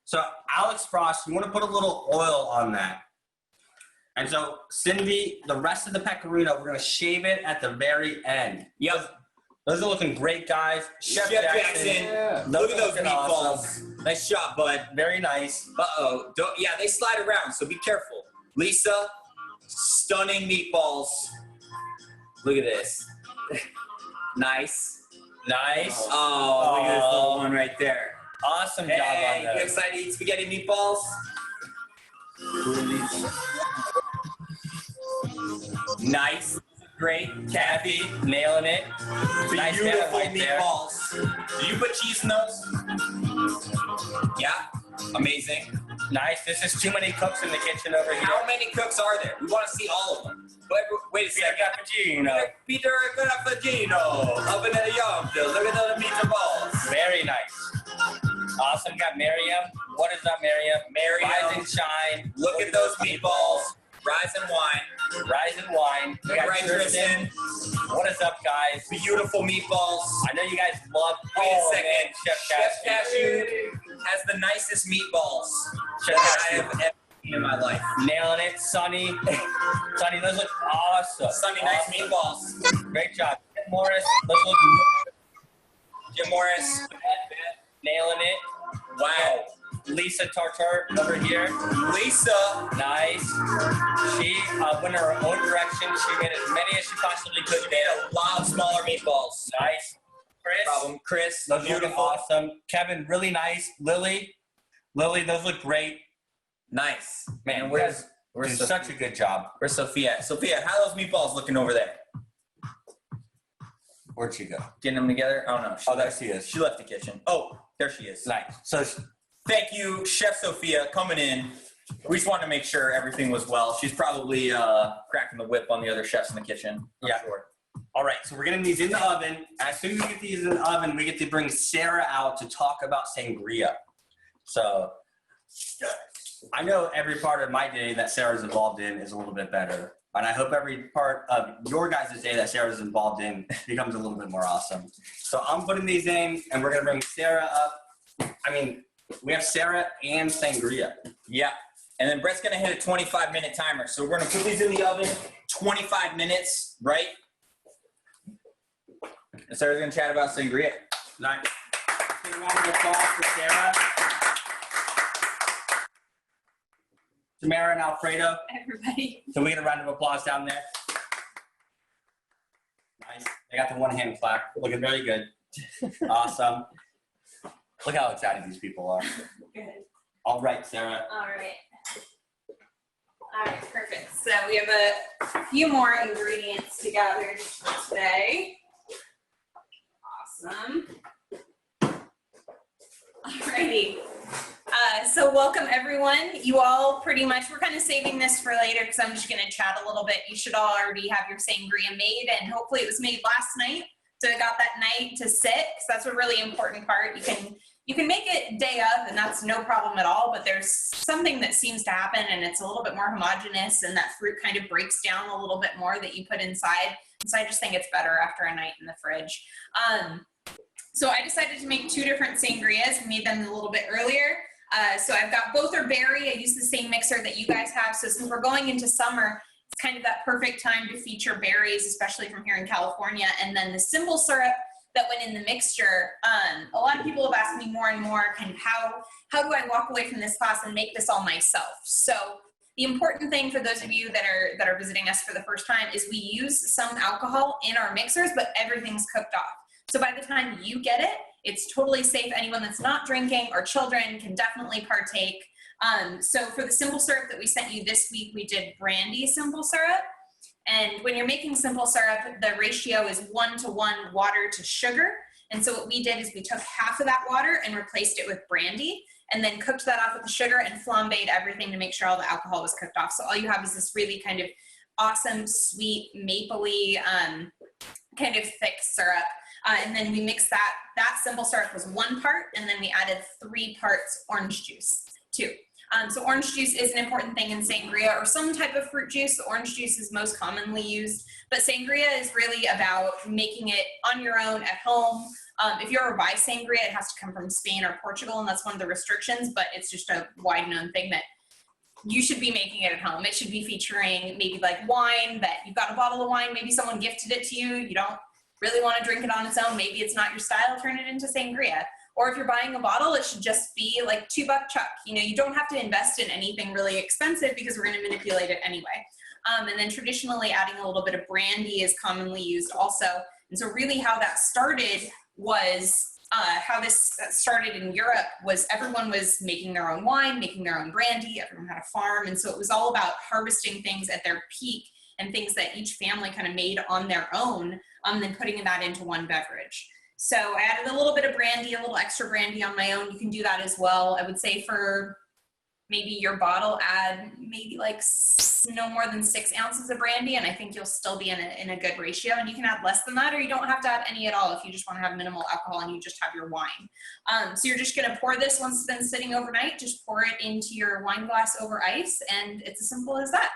So Alex Frost, you want to put a little oil on that. And so Cindy, the rest of the pecorino, we're going to shave it at the very end. Yep. Those are looking great, guys. Chef Jackson. Look at those meatballs. Awesome. Nice shot, bud. Very nice. Uh-oh. Yeah, they slide around, so be careful. Lisa, stunning meatballs. Look at this. Nice. Nice. Oh, look at this little one right there. Awesome job on Hey, that. you excited to eat spaghetti meatballs? Nice. Great. Kathy, Nailing it. Nice beautiful right there. meatballs. Do you put cheese in those? Yeah. Amazing. Nice. This is too many cooks in the kitchen over here. How many cooks are there? We want to see all of them. Wait a second. Cappuccino. Peter Cappuccino. Up in the yard. Look at the meatballs. Very nice. Awesome. Got Miriam. What is up, Miriam? Rise and shine. Look at those meatballs. Rise and wine. Rise and wine. We got Right, Tristan. What is up, guys? Beautiful meatballs. I know you guys love. Wait a second. man, Chef Cashew has the nicest meatballs Chef that I Cashew. have ever seen in my life. Nailing it. Sunny. Sunny, those look awesome. Sunny, nice meatballs. Great job. Jim Morris. Those look Jim Morris. nailing it. Wow. Lisa Tartar over here. Lisa. Nice. She went her own direction. She made as many as she possibly could. She made a lot of smaller meatballs. Nice. Chris. Problem. Chris. Those look Beautiful. awesome. Kevin, really nice. Lily, those look great. Nice. Man, You where's guys did such a good job. Where's Sophia? Sophia, how are those meatballs looking over there? Where'd she go? Getting them together? I don't know. Oh, there she is. She left the kitchen. Oh, there she is. Nice. So Thank you, Chef Sophia, coming in. We just wanted to make sure everything was well. She's probably cracking the whip on the other chefs in the kitchen. I'm Yeah. sure. All right, so we're getting these in the oven. As soon as we get these in the oven, we get to bring Sarah out to talk about sangria. So I know every part of my day that Sarah's involved in is a little bit better. And I hope every part of your guys' day that Sarah's involved in becomes a little bit more awesome. So I'm putting these in, and we're going to bring Sarah up. I mean, we have Sarah and sangria. Yeah. And then Brett's going to hit a 25-minute timer. So we're going to put these in the oven, 25 minutes, right? And Sarah's going to chat about sangria. Nice. Give a round of applause for Sarah. Tamara and Alfredo. Everybody. Can we get a round of applause down there? Nice. They got the one hand clap. Looking very good. Awesome. Look how excited these people are. Good. All right, Sarah. All right. All right, perfect. So we have a few more ingredients to gather for today. Awesome. Alrighty. So welcome everyone. You all pretty much, we're kind of saving this for later because I'm just going to chat a little bit. You should all already have your sangria made, and hopefully it was made last night. So I got that night to sit, because that's a really important part. You can make it day of, and that's no problem at all, but there's something that seems to happen, and it's a little bit more homogenous, and that fruit kind of breaks down a little bit more that you put inside. So I just think it's better after a night in the fridge. So I decided to make 2 different sangrias. We made them a little bit earlier. So I've got both are berry. I use the same mixer that you guys have. So since we're going into summer, it's kind of that perfect time to feature berries, especially from here in California. And then the simple syrup that went in the mixture. A lot of people have asked me more and more kind of how do I walk away from this class and make this all myself? So the important thing for those of you that are visiting us for the first time is we use some alcohol in our mixers, but everything's cooked off. So by the time you get it, it's totally safe. Anyone that's not drinking or children can definitely partake. So for the simple syrup that we sent you this week, we did brandy simple syrup. And when you're making simple syrup, the ratio is 1:1 water to sugar. And so what we did is we took half of that water and replaced it with brandy, and then cooked that off with the sugar and flambéed everything to make sure all the alcohol was cooked off. So all you have is this really kind of awesome, sweet, mapley, kind of thick syrup. And then we mixed that simple syrup was 1 part, and then we added 3 parts orange juice too. So orange juice is an important thing in sangria, or some type of fruit juice. Orange juice is most commonly used, but sangria is really about making it on your own at home. If you ever buy sangria, it has to come from Spain or Portugal, and that's one of the restrictions, but it's just a wide known thing that you should be making it at home. It should be featuring maybe like wine, that you've got a bottle of wine, maybe someone gifted it to you, you don't really want to drink it on its own, maybe it's not your style, turn it into sangria. Or if you're buying a bottle, it should just be like $2 chuck. You know, you don't have to invest in anything really expensive because we're going to manipulate it anyway. And then traditionally adding a little bit of brandy is commonly used also. And so really how that started was, how this started in Europe was everyone was making their own wine, making their own brandy, everyone had a farm. And so it was all about harvesting things at their peak and things that each family kind of made on their own, then putting that into one beverage. So I added a little bit of brandy, a little extra brandy on my own. You can do that as well. I would say for maybe your bottle, add maybe like no more than 6 ounces of brandy, and I think you'll still be in a good ratio. And you can add less than that, or you don't have to add any at all if you just want to have minimal alcohol and you just have your wine. So you're just going to pour this once it's been sitting overnight. Just pour it into your wine glass over ice, and it's as simple as that.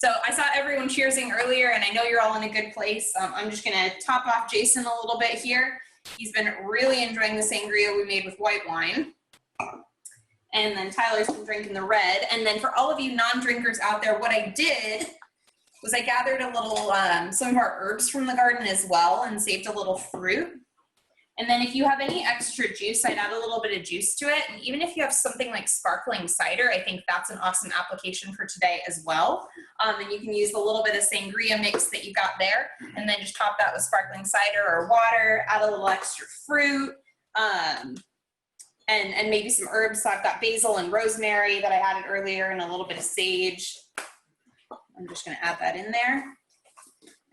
So I saw everyone cheersing earlier, and I know you're all in a good place. I'm just going to top off Jason a little bit here. He's been really enjoying the sangria we made with white wine. And then Tyler's been drinking the red. And then for all of you non-drinkers out there, what I did was I gathered a little, some of our herbs from the garden as well, and saved a little fruit. And then if you have any extra juice, I'd add a little bit of juice to it. And even if you have something like sparkling cider, I think that's an awesome application for today as well. And you can use a little bit of sangria mix that you got there, and then just top that with sparkling cider or water, add a little extra fruit, and maybe some herbs. So I've got basil and rosemary that I added earlier, and a little bit of sage. I'm just gonna add that in there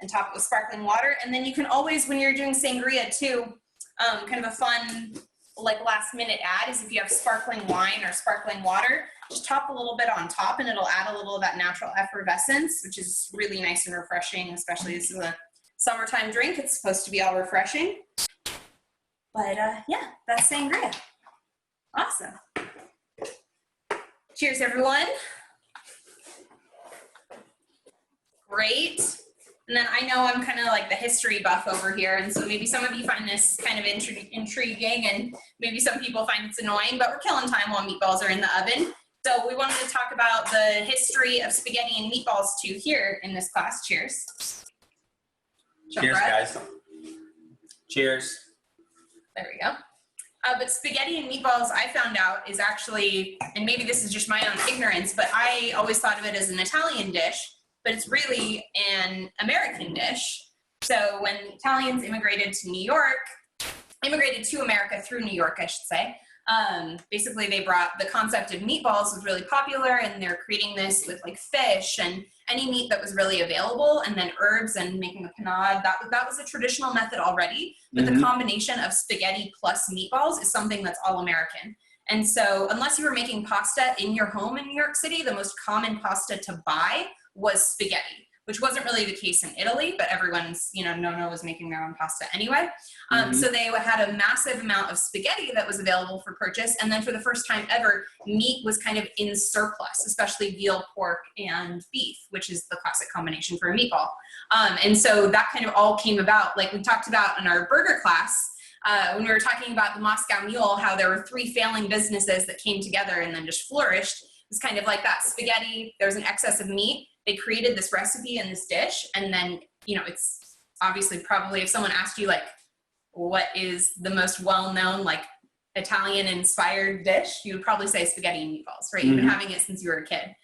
and top it with sparkling water. And then you can always, when you're doing sangria too, kind of a fun like last minute add is if you have sparkling wine or sparkling water, just top a little bit on top and it'll add a little of that natural effervescence, which is really nice and refreshing, especially this is a summertime drink. It's supposed to be all refreshing. But yeah, that's sangria. Awesome. Cheers, everyone. Great. And then I know I'm kind of like the history buff over here, and so maybe some of you find this kind of intriguing, and maybe some people find it's annoying, but we're killing time while meatballs are in the oven. So we wanted to talk about the history of spaghetti and meatballs too here in this class. Cheers. Cheers, guys. Cheers. There we go. But spaghetti and meatballs, I found out, is actually, and maybe this is just my own ignorance, but I always thought of it as an Italian dish, but it's really an American dish. So when Italians immigrated to America through New York, I should say, basically they brought the concept of meatballs was really popular, and they're creating this with like fish and any meat that was really available, and then herbs and making a panade. That was a traditional method already, but the combination of spaghetti plus meatballs is something that's all American. And so unless you were making pasta in your home in New York City, the most common pasta to buy was spaghetti, which wasn't really the case in Italy, but everyone's, no was making their own pasta anyway. So they had a massive amount of spaghetti that was available for purchase. And then for the first time ever, meat was kind of in surplus, especially veal, pork, and beef, which is the classic combination for a meatball. And so that kind of all came about, like we talked about in our burger class, when we were talking about the Moscow Mule, how there were 3 failing businesses that came together and then just flourished. It was kind of like that. Spaghetti, there was an excess of meat. They created this recipe and this dish, and then, it's obviously probably if someone asked you, like, what is the most well-known, like, Italian-inspired dish, you would probably say spaghetti and meatballs, right? You've been having it since you were a kid.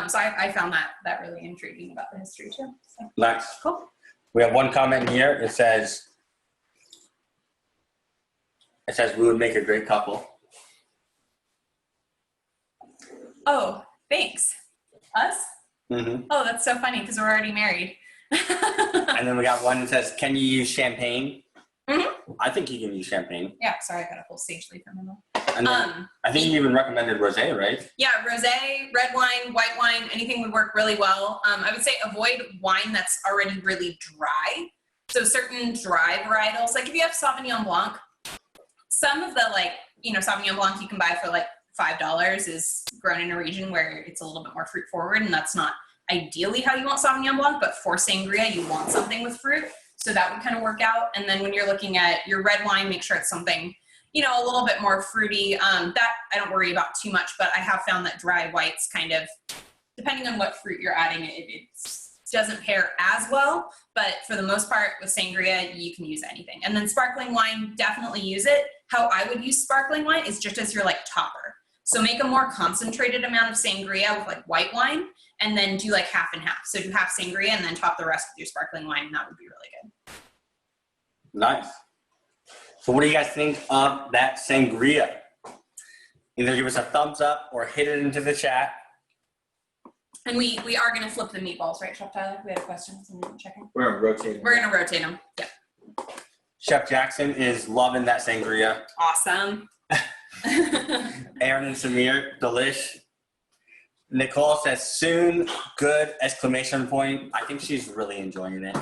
So I found that really intriguing about the history, too. So, Nice. cool. We have one comment here. It says, we would make a great couple. Oh, thanks. Us? Mm-hmm. Oh, that's so funny because we're already married. And then we got one that says, can you use champagne? Mm-hmm. I think you can use champagne. Yeah, sorry, I got a whole sage leaf in the middle. And then, I think you even recommended rosé, right? Yeah, rosé, red wine, white wine, anything would work really well. I would say avoid wine that's already really dry. So certain dry varietals, like if you have Sauvignon Blanc, some of the Sauvignon Blanc you can buy for like $5 is grown in a region where it's a little bit more fruit forward, and that's not ideally how you want Sauvignon Blanc, but for sangria, you want something with fruit. So that would kind of work out. And then when you're looking at your red wine, make sure it's something, a little bit more fruity. That I don't worry about too much, but I have found that dry whites kind of, depending on what fruit you're adding, it doesn't pair as well. But for the most part with sangria, you can use anything. And then sparkling wine, definitely use it. How I would use sparkling wine is just as your like topper. So make a more concentrated amount of sangria with like white wine, and then do like half and half. So do half sangria and then top the rest with your sparkling wine, and that would be really good. Nice. So what do you guys think of that sangria? Either give us a thumbs up or hit it into the chat. And we are going to flip the meatballs, right, Chef Tyler? We had a question. Checking. We're gonna rotate. We're going to rotate them. Yeah. Chef Jackson is loving that sangria. Awesome. Aaron and Samir, delish. Nicole says soon, good, exclamation point. I think she's really enjoying it.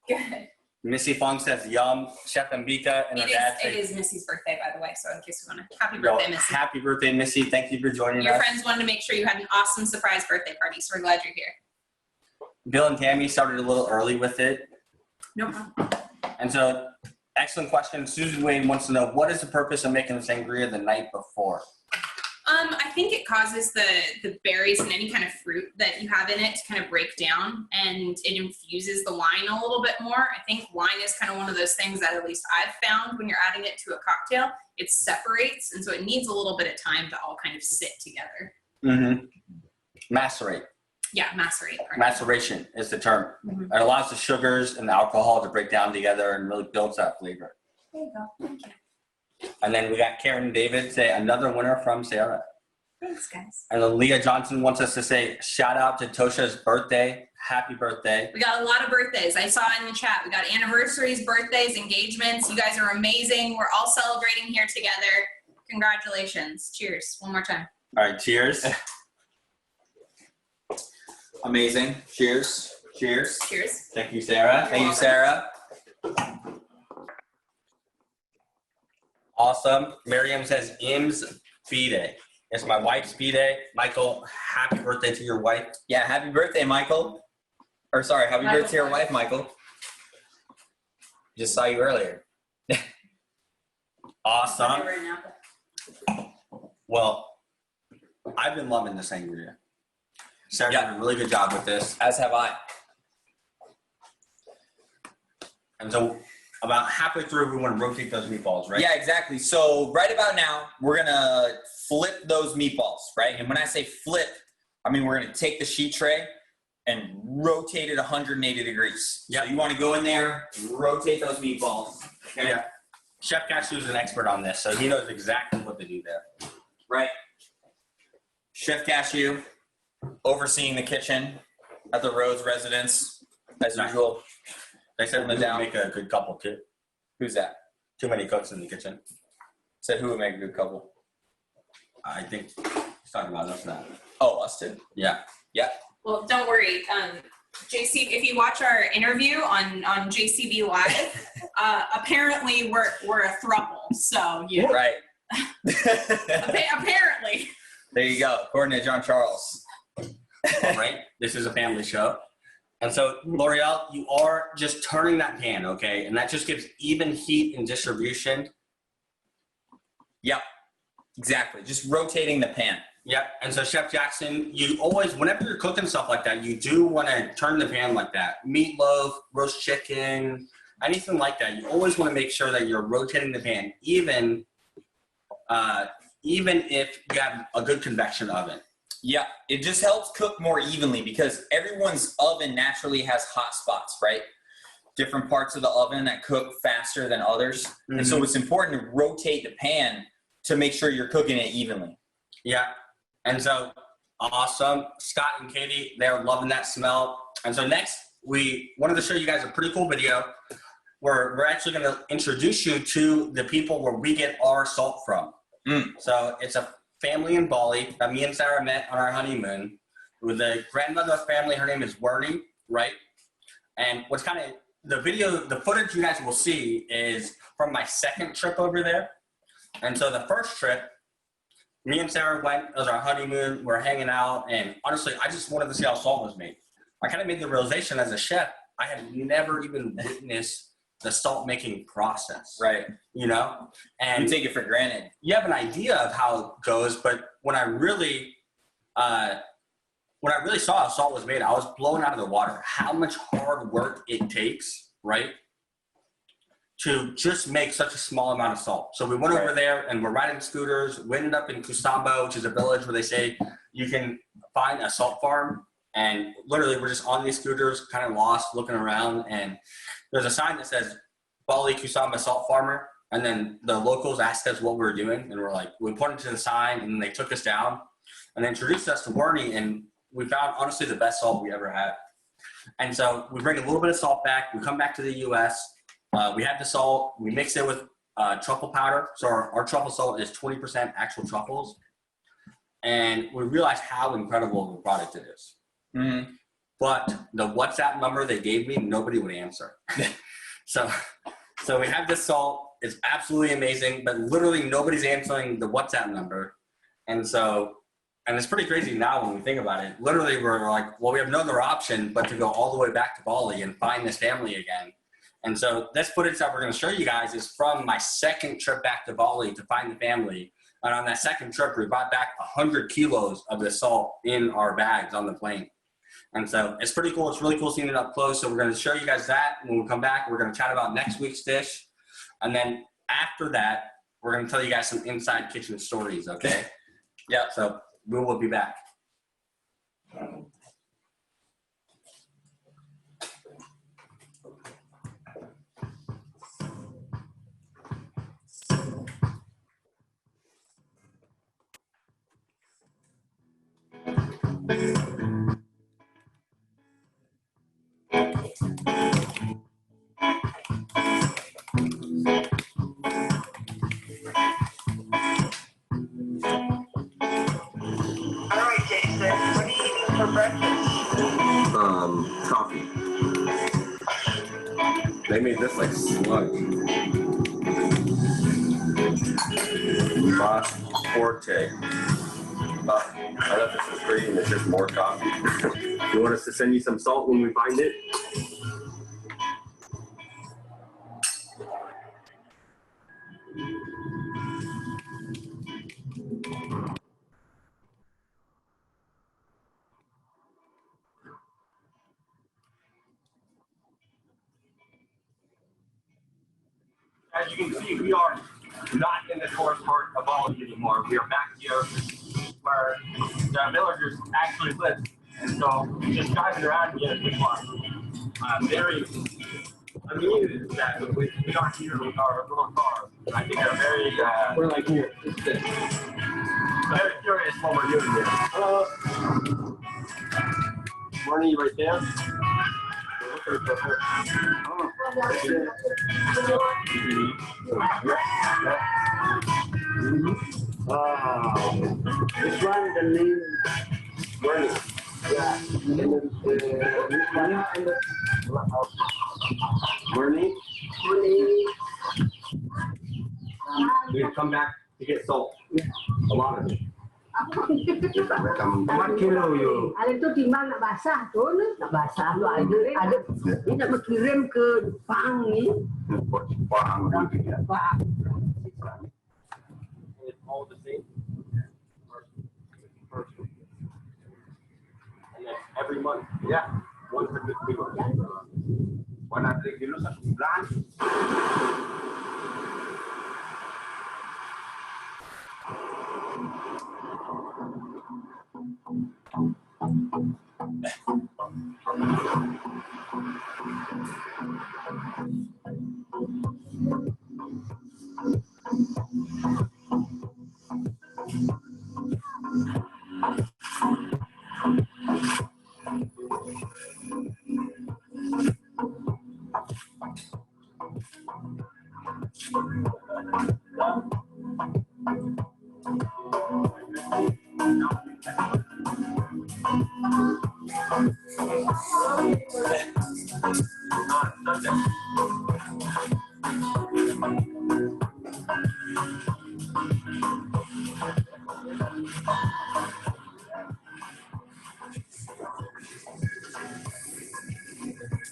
Good. Missy Fong says yum. Chef Mbika and her dad It is Missy's birthday, by the way, so in case you want to, happy birthday, Missy. Happy birthday, Missy. Thank you for joining Your us. friends wanted to make sure you had an awesome surprise birthday party, so we're glad you're here. Bill and Tammy started a little early with it. No problem. And so, excellent question. Susan Wayne wants to know, what is the purpose of making the sangria the night before? I think it causes the berries and any kind of fruit that you have in it to kind of break down, and it infuses the wine a little bit more. I think wine is kind of one of those things that at least I've found when you're adding it to a cocktail, it separates, and so it needs a little bit of time to all kind of sit together. Mm-hmm. Macerate. Yeah, macerate. Maceration is the term. Mm-hmm. It allows the sugars and the alcohol to break down together and really builds that flavor. There you go. Thank you. And then we got Karen and David say another winner from Sarah. Thanks, guys. And then Leah Johnson wants us to say shout out to Tosha's birthday. Happy birthday. We got a lot of birthdays. I saw in the chat. We got anniversaries, birthdays, engagements. You guys are amazing. We're all celebrating here together. Congratulations. Cheers. One more time. All right, cheers. Amazing. Cheers. Cheers. Cheers. Thank you, Sarah. Thank you, Sarah. Awesome. Miriam says, Im's B-Day. It's my wife's B-Day. Michael, happy birthday to your wife. Yeah, happy birthday, Michael. Or sorry, happy birthday to your wife, Michael. Just saw you earlier. Awesome. Well, I've been loving the sangria. Sarah did a really good job with this. As have I. And so about halfway through, we want to rotate those meatballs, right? Yeah, exactly. So right about now, we're gonna flip those meatballs, right? And when I say flip, I mean we're gonna take the sheet tray and rotate it 180 degrees. Yeah. So you want to go in there, rotate those meatballs. Okay. Yeah. Chef Cashew is an expert on this, so he knows exactly what to do there. Right. Chef Cashew overseeing the kitchen at the Rose residence as Nice. usual. They said we would Down. make a good couple too. Who's that? Too many cooks in the kitchen. Said who would make a good couple? I think he's talking about us now. Oh, us too. Yeah. Well, don't worry. JC, if you watch our interview on JCB Live, apparently we're a throuple. So yeah. Right. Apparently. There you go. According to John Charles. All right. This is a family show. And so, L'Oreal, you are just turning that pan, okay? And that just gives even heat and distribution. Yep. Exactly. Just rotating the pan. Yep. And so, Chef Jackson, you always, whenever you're cooking stuff like that, you do want to turn the pan like that. Meatloaf, roast chicken, anything like that. You always want to make sure that you're rotating the pan, even if you have a good convection oven. Yeah, it just helps cook more evenly because everyone's oven naturally has hot spots, right? Different parts of the oven that cook faster than others. Mm-hmm. And so it's important to rotate the pan to make sure you're cooking it evenly. Yeah. And so, awesome. Scott and Katie, they're loving that smell. And so next, we wanted to show you guys a pretty cool video where we're actually going to introduce you to the people where we get our salt from. So it's a family in Bali that me and Sarah met on our honeymoon with the grandmother of the family. Her name is Wernie, right? And what's kind of the footage you guys will see is from my second trip over there. And so the first trip, me and Sarah went, it was our honeymoon, we're hanging out, and honestly, I just wanted to see how salt was made. I kind of made the realization as a chef, I had never even witnessed the salt making process. Right. You know? And You take it for granted. you have an idea of how it goes, but when I really saw how salt was made, I was blown out of the water. How much hard work it takes, right, to just make such a small amount of salt. So we went over there and we're riding scooters. We ended up in Kusamba, which is a village where they say you can find a salt farm. And literally we're just on these scooters, kind of lost, looking around. And there's a sign that says Bali Kusamba Salt Farmer. And then the locals asked us what we were doing. And we're like, we pointed to the sign and they took us down and they introduced us to Wernie. And we found, honestly, the best salt we ever had. And so we bring a little bit of salt back. We come back to the U.S. We have the salt. We mix it with truffle powder. So our truffle salt is 20% actual truffles. And we realized how incredible of a product it is. Mm-hmm. But the WhatsApp number they gave me, nobody would answer. So we have this salt. It's absolutely amazing, but literally nobody's answering the WhatsApp number. And it's pretty crazy now when we think about it. Literally, we're like, well, we have no other option but to go all the way back to Bali and find this family again. And so this footage that we're going to show you guys is from my second trip back to Bali to find the family. And on that second trip, we brought back 100 kilos of the salt in our bags on the plane. And so it's pretty cool. It's really cool seeing it up close. So we're going to show you guys that. When we come back, we're going to chat about next week's dish. And then after that, we're going to tell you guys some inside kitchen stories, okay? Yeah, so we will be back. They made this like sludge. Mas Forte. I don't know if this is free and it's just more coffee. You want us to send you some salt when we find it? As you can see, we are not in the tourist part of Bali anymore. We are back here where the villagers actually live. And so just driving around here is very amused that we aren't here with our little cars. I think they're very we're like here. Very curious what we're doing here. Hello. Morning, right there. This one, the name, Morning. yeah, this one, and the Morning. money, We've come back to get salt. A lot of it. 4 kilo yuk. Ada itu timbang nak basah tu, nak basah tu ada dia nak berkirim ke Jepang ni. Jepang. It's all the same. And then every month, yeah, one for 2 kilo. 100 kilo satu bulan.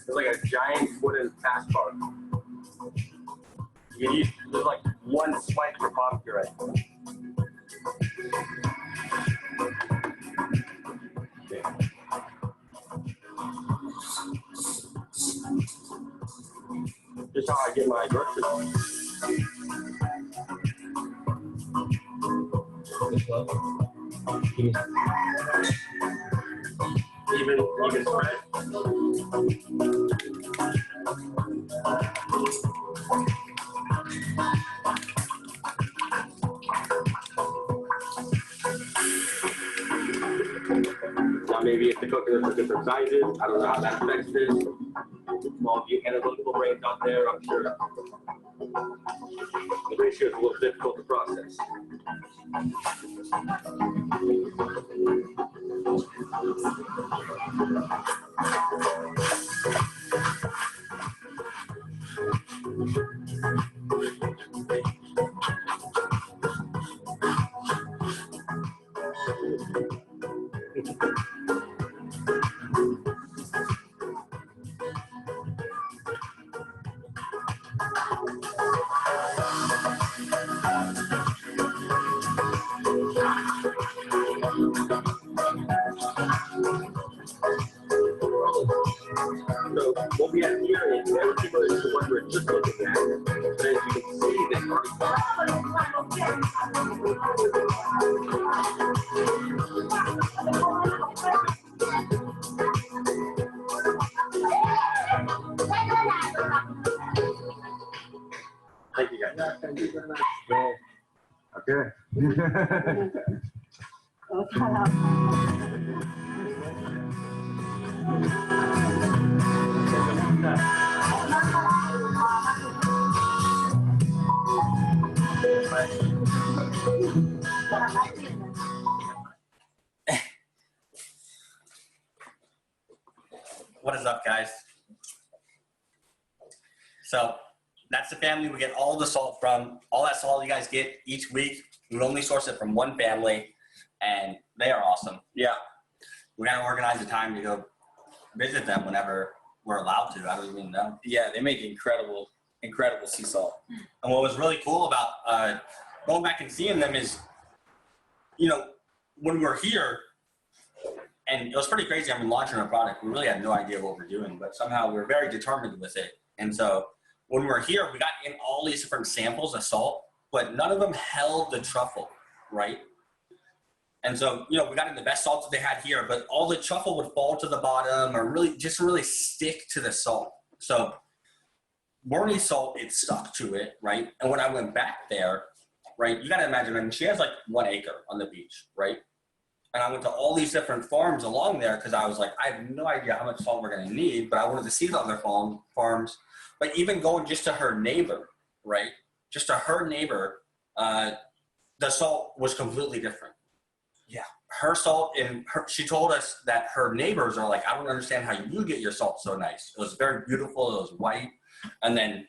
It's like a giant wooden task bar. You can use, there's like one swipe for barbecue right. Just how I get my groceries. Even spread. Now maybe if the coconuts are different sizes, I don't know how that affects this. All of you analytical brains out there, I'm sure the ratio is a little difficult to process. So what we have here is very similar to what we're just looking at. But as you can see, they Thank you guys. Thank you very much. Okay. Oh, salam. What is up, guys? So that's the family we get all the salt from. All that salt you guys get each week, we only source it from one family, and they are awesome. Yeah. We gotta organize the time to go visit them whenever we're allowed to. I don't even know. Yeah, they make incredible sea salt. And what was really cool about going back and seeing them is, you know, when we're here, and it was pretty crazy. I mean, launching our product, we really had no idea what we're doing, but somehow we're very determined with it. And so when we're here, we got in all these different samples of salt, but none of them held the truffle, right? And so, you know, we got in the best salt that they had here, but all the truffle would fall to the bottom or really stick to the salt. So Bernie salt, it stuck to it, right? And when I went back there, right, you got to imagine, I mean, she has like 1 acre on the beach, right? And I went to all these different farms along there because I was like, I have no idea how much salt we're going to need, but I wanted to see the other farms. But even going just to her neighbor, right? Just to her neighbor, the salt was completely different. Yeah. Her salt, she told us that her neighbors are like, I don't understand how you get your salt so nice. It was very beautiful. It was white. And then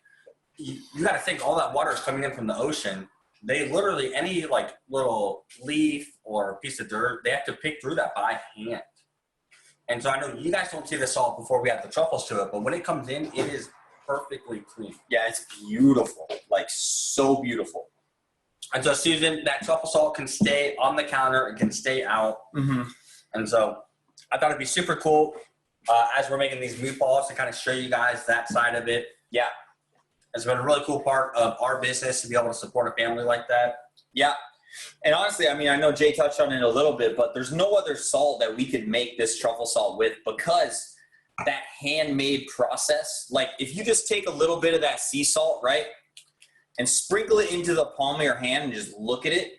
you got to think all that water is coming in from the ocean. They literally, any like little leaf or piece of dirt, they have to pick through that by hand. And so I know you guys don't see the salt before we add the truffles to it, but when it comes in, it is perfectly clean. Yeah, it's beautiful. Like, so beautiful. And so, Susan, that truffle salt can stay on the counter. It can stay out. Mm-hmm. And so I thought it'd be super cool as we're making these meatballs to kind of show you guys that side of it. Yeah. It's been a really cool part of our business to be able to support a family like that. Yeah. And honestly, I mean, I know Jay touched on it a little bit, but there's no other salt that we could make this truffle salt with because that handmade process, like if you just take a little bit of that sea salt, right, and sprinkle it into the palm of your hand and just look at it,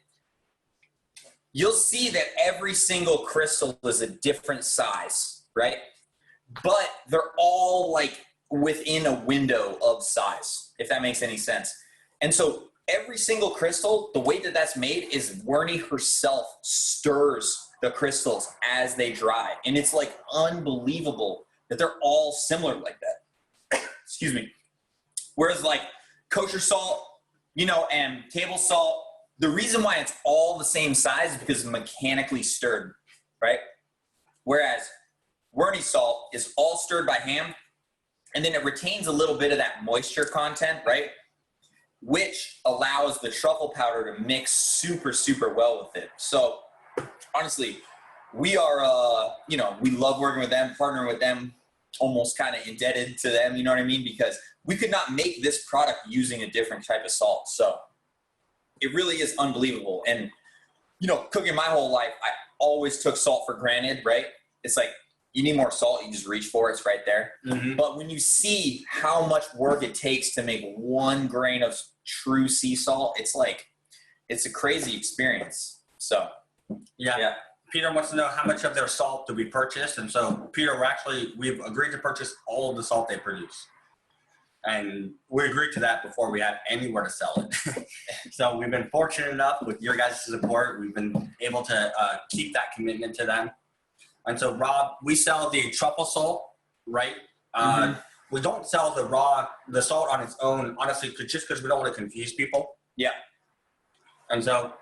you'll see that every single crystal is a different size, right? But they're all like within a window of size, if that makes any sense. And so every single crystal, the way that that's made is Wernie herself stirs the crystals as they dry. And it's like unbelievable that they're all similar like that. Excuse me. Whereas like kosher salt, you know, and table salt, the reason why it's all the same size is because it's mechanically stirred, right? Whereas Wernie salt is all stirred by hand, and then it retains a little bit of that moisture content, right? Which allows the truffle powder to mix super, super well with it. So honestly, we are, you know, we love working with them, partnering with them, almost kind of indebted to them, you know what I mean? Because we could not make this product using a different type of salt. So it really is unbelievable. And, you know, cooking my whole life, I always took salt for granted, right? It's like, you need more salt, you just reach for it, it's right there. Mm-hmm. But when you see how much work it takes to make 1 grain of true sea salt, it's like, it's a crazy experience. So, yeah. Peter wants to know how much of their salt do we purchase. And so, Peter, we've agreed to purchase all of the salt they produce. And we agreed to that before we had anywhere to sell it. So we've been fortunate enough with your guys' support, we've been able to keep that commitment to them. And so, Rob, we sell the truffle salt, right? We don't sell the salt on its own, honestly, just because we don't want to confuse people. Yeah. And so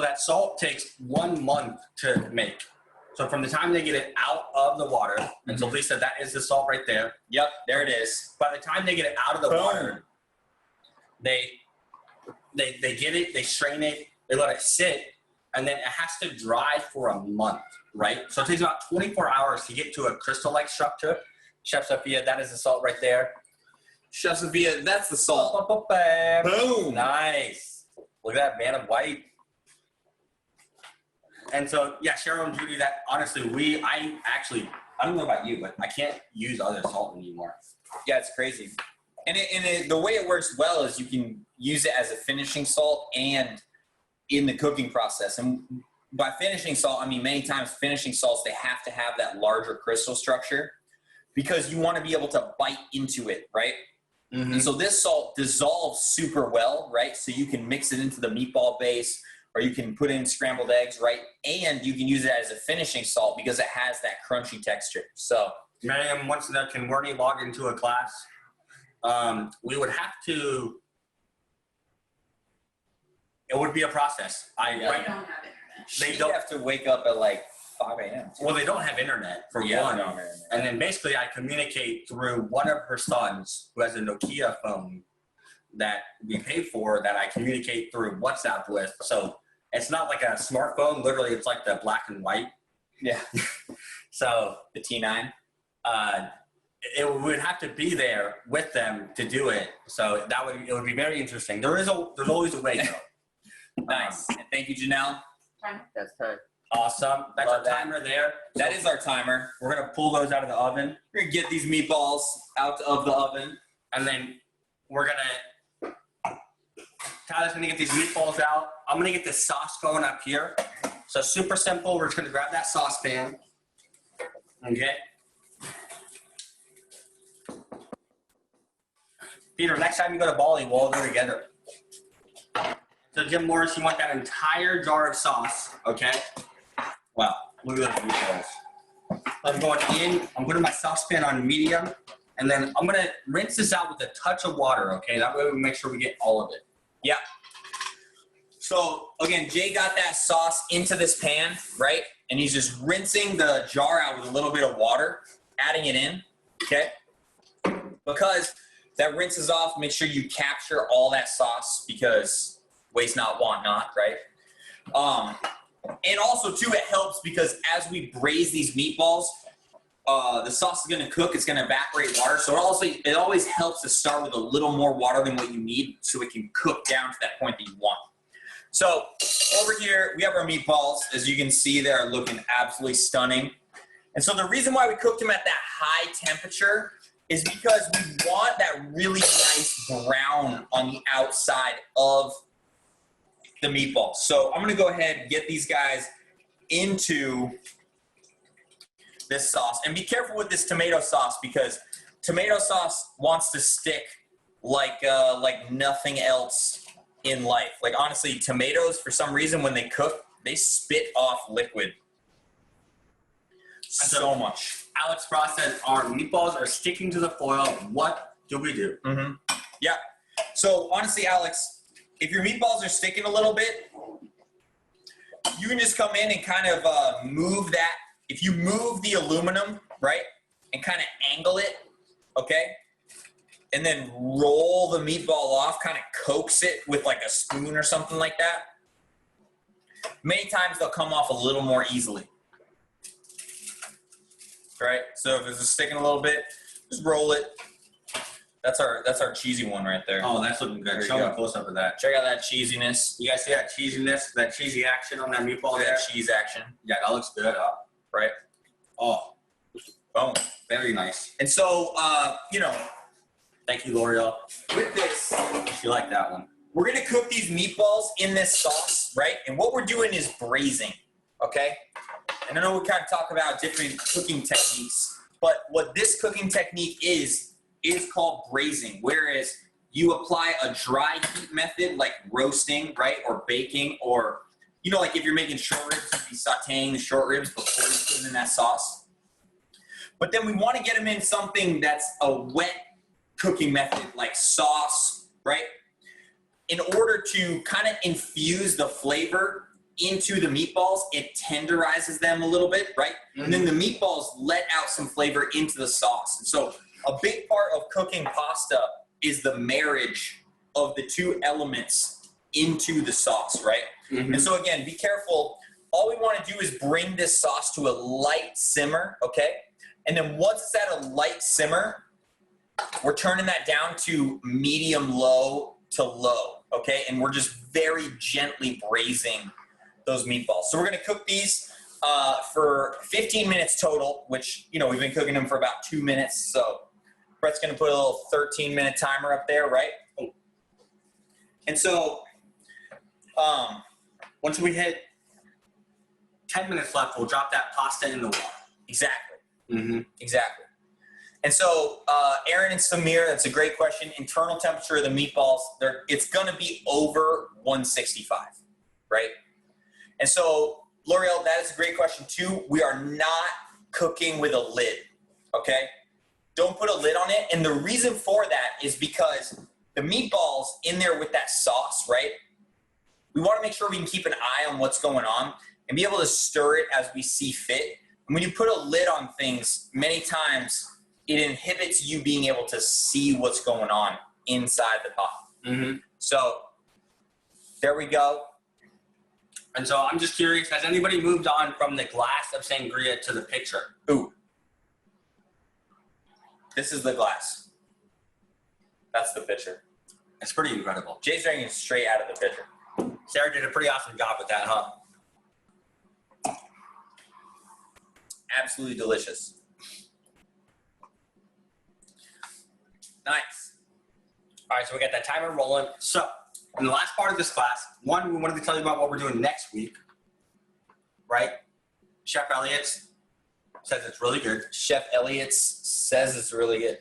that salt takes 1 month to make. So from the time they get it out of the water, and so Lisa, that is the salt right there. Yep, there it is. By the time they get it out of the water, they get it, they strain it, they let it sit, and then it has to dry for a month, right? So it takes about 24 hours to get to a crystal-like structure. Chef Sophia, that is the salt right there. Chef Sophia, that's the salt. Boom. Nice. Look at that van of white. And so, yeah, Cheryl and Judy, that honestly, I don't know about you, but I can't use other salt anymore. Yeah, it's crazy. And the way it works well is you can use it as a finishing salt and in the cooking process. And by finishing salt, I mean many times finishing salts, they have to have that larger crystal structure because you want to be able to bite into it, right? Mm-hmm. And so this salt dissolves super well, right? So you can mix it into the meatball base, or you can put in scrambled eggs, right? And you can use it as a finishing salt because it has that crunchy texture. So Miriam wants to know, can Wernie log into a class? We would have to. It would be a process. Yeah. They don't have internet. They She'd don't- have to wake up at like 5 a.m. Well, they don't have internet for Yeah, one. they don't have internet. And then basically, I communicate through one of her sons who has a Nokia phone that we pay for. That I communicate through WhatsApp with. So it's not like a smartphone. Literally, it's like the black and white. Yeah. So The T9. it would have to be there with them to do it. So it would be very interesting. There's always a way though. Nice. And thank you, Janelle. That's time. Awesome. That's Love our that. timer there. That is our timer. We're gonna pull those out of the oven, We're gonna get these meatballs out of the oven. and then we're gonna. Tyler's gonna get these meatballs out. I'm gonna get this sauce going up here. So super simple. We're just gonna grab that saucepan. Okay. Peter, next time you go to Bali, we'll all go together. So Jim Morris, you want that entire jar of sauce, okay? Wow, look at those meatballs. I'm going in, I'm putting my saucepan on medium, and then I'm gonna rinse this out with a touch of water, okay? That way we make sure we get all of it. Yeah. So again, Jay got that sauce into this pan, right? And he's just rinsing the jar out with a little bit of water, adding it in, okay? Because that rinses off, make sure you capture all that sauce because waste not, want not, right? And also too, it helps because as we braise these meatballs, the sauce is gonna cook, it's gonna evaporate water. So it always helps to start with a little more water than what you need so it can cook down to that point that you want. So over here, we have our meatballs. As you can see, they're looking absolutely stunning. And so the reason why we cooked them at that high temperature is because we want that really nice brown on the outside of the meatballs. So I'm gonna go ahead and get these guys into this sauce. And be careful with this tomato sauce because tomato sauce wants to stick like nothing else in life. Like honestly, tomatoes, for some reason, when they cook, they spit off liquid so much. Alex Frost says our meatballs are sticking to the foil. What do we do? Mm-hmm. Yeah. So honestly, Alex, if your meatballs are sticking a little bit, you can just come in and kind of move that. If you move the aluminum, right, and kind of angle it, okay, and then roll the meatball off, kind of coax it with like a spoon or something like that, many times they'll come off a little more easily. Right? So if it's sticking a little bit, just roll it. That's our cheesy one right there. Oh, that's looking good. There you Show me go. a close up of that. Check out that cheesiness. You guys see that cheesiness, that cheesy action on that meatball Look at there? that cheese action, Yeah, that looks good. right? Oh, Boom. very nice. And so, Thank you, L'Oreal. with this, You like that one? we're gonna cook these meatballs in this sauce, right? And what we're doing is braising, okay? And I know we kind of talk about different cooking techniques, but what this cooking technique is called braising, whereas you apply a dry heat method like roasting, right, or baking, or like if you're making short ribs, you'd be sauteing the short ribs before you put them in that sauce. But then we want to get them in something that's a wet cooking method, like sauce, right? In order to kind of infuse the flavor into the meatballs, it tenderizes them a little bit, right? And then the meatballs let out some flavor into the sauce. And so a big part of cooking pasta is the marriage of the two elements into the sauce, right? Mm-hmm. And so again, be careful. All we want to do is bring this sauce to a light simmer, okay? And then once it's at a light simmer, we're turning that down to medium low to low, okay? And we're just very gently braising those meatballs. So we're gonna cook these for 15 minutes total, which, we've been cooking them for about 2 minutes. So Brett's gonna put a little 13-minute timer up there, right? And so, Once we hit 10 minutes left, we'll drop that pasta in the water. exactly. Mm-hmm. Exactly. And so, Aaron and Samir, that's a great question. Internal temperature of the meatballs, it's going to be over 165, right? And so, L'Oreal, that is a great question too. We are not cooking with a lid, okay? don't put a lid on it. And the reason for that is because the meatballs in there with that sauce, right? We want to make sure we can keep an eye on what's going on and be able to stir it as we see fit. And when you put a lid on things, many times it inhibits you being able to see what's going on inside the pot. Mm-hmm. So there we go. And so I'm just curious, has anybody moved on from the glass of sangria to the pitcher? Ooh. This is the glass. That's the pitcher. It's pretty incredible. Jay's drinking it straight out of the pitcher. Sarah did a pretty awesome job with that, huh? Absolutely delicious. Nice. All right, so we got that timer rolling. So in the last part of this class, one, we wanted to tell you about what we're doing next week, right? Chef Elliot's says it's really good. Chef Elliot's says it's really good.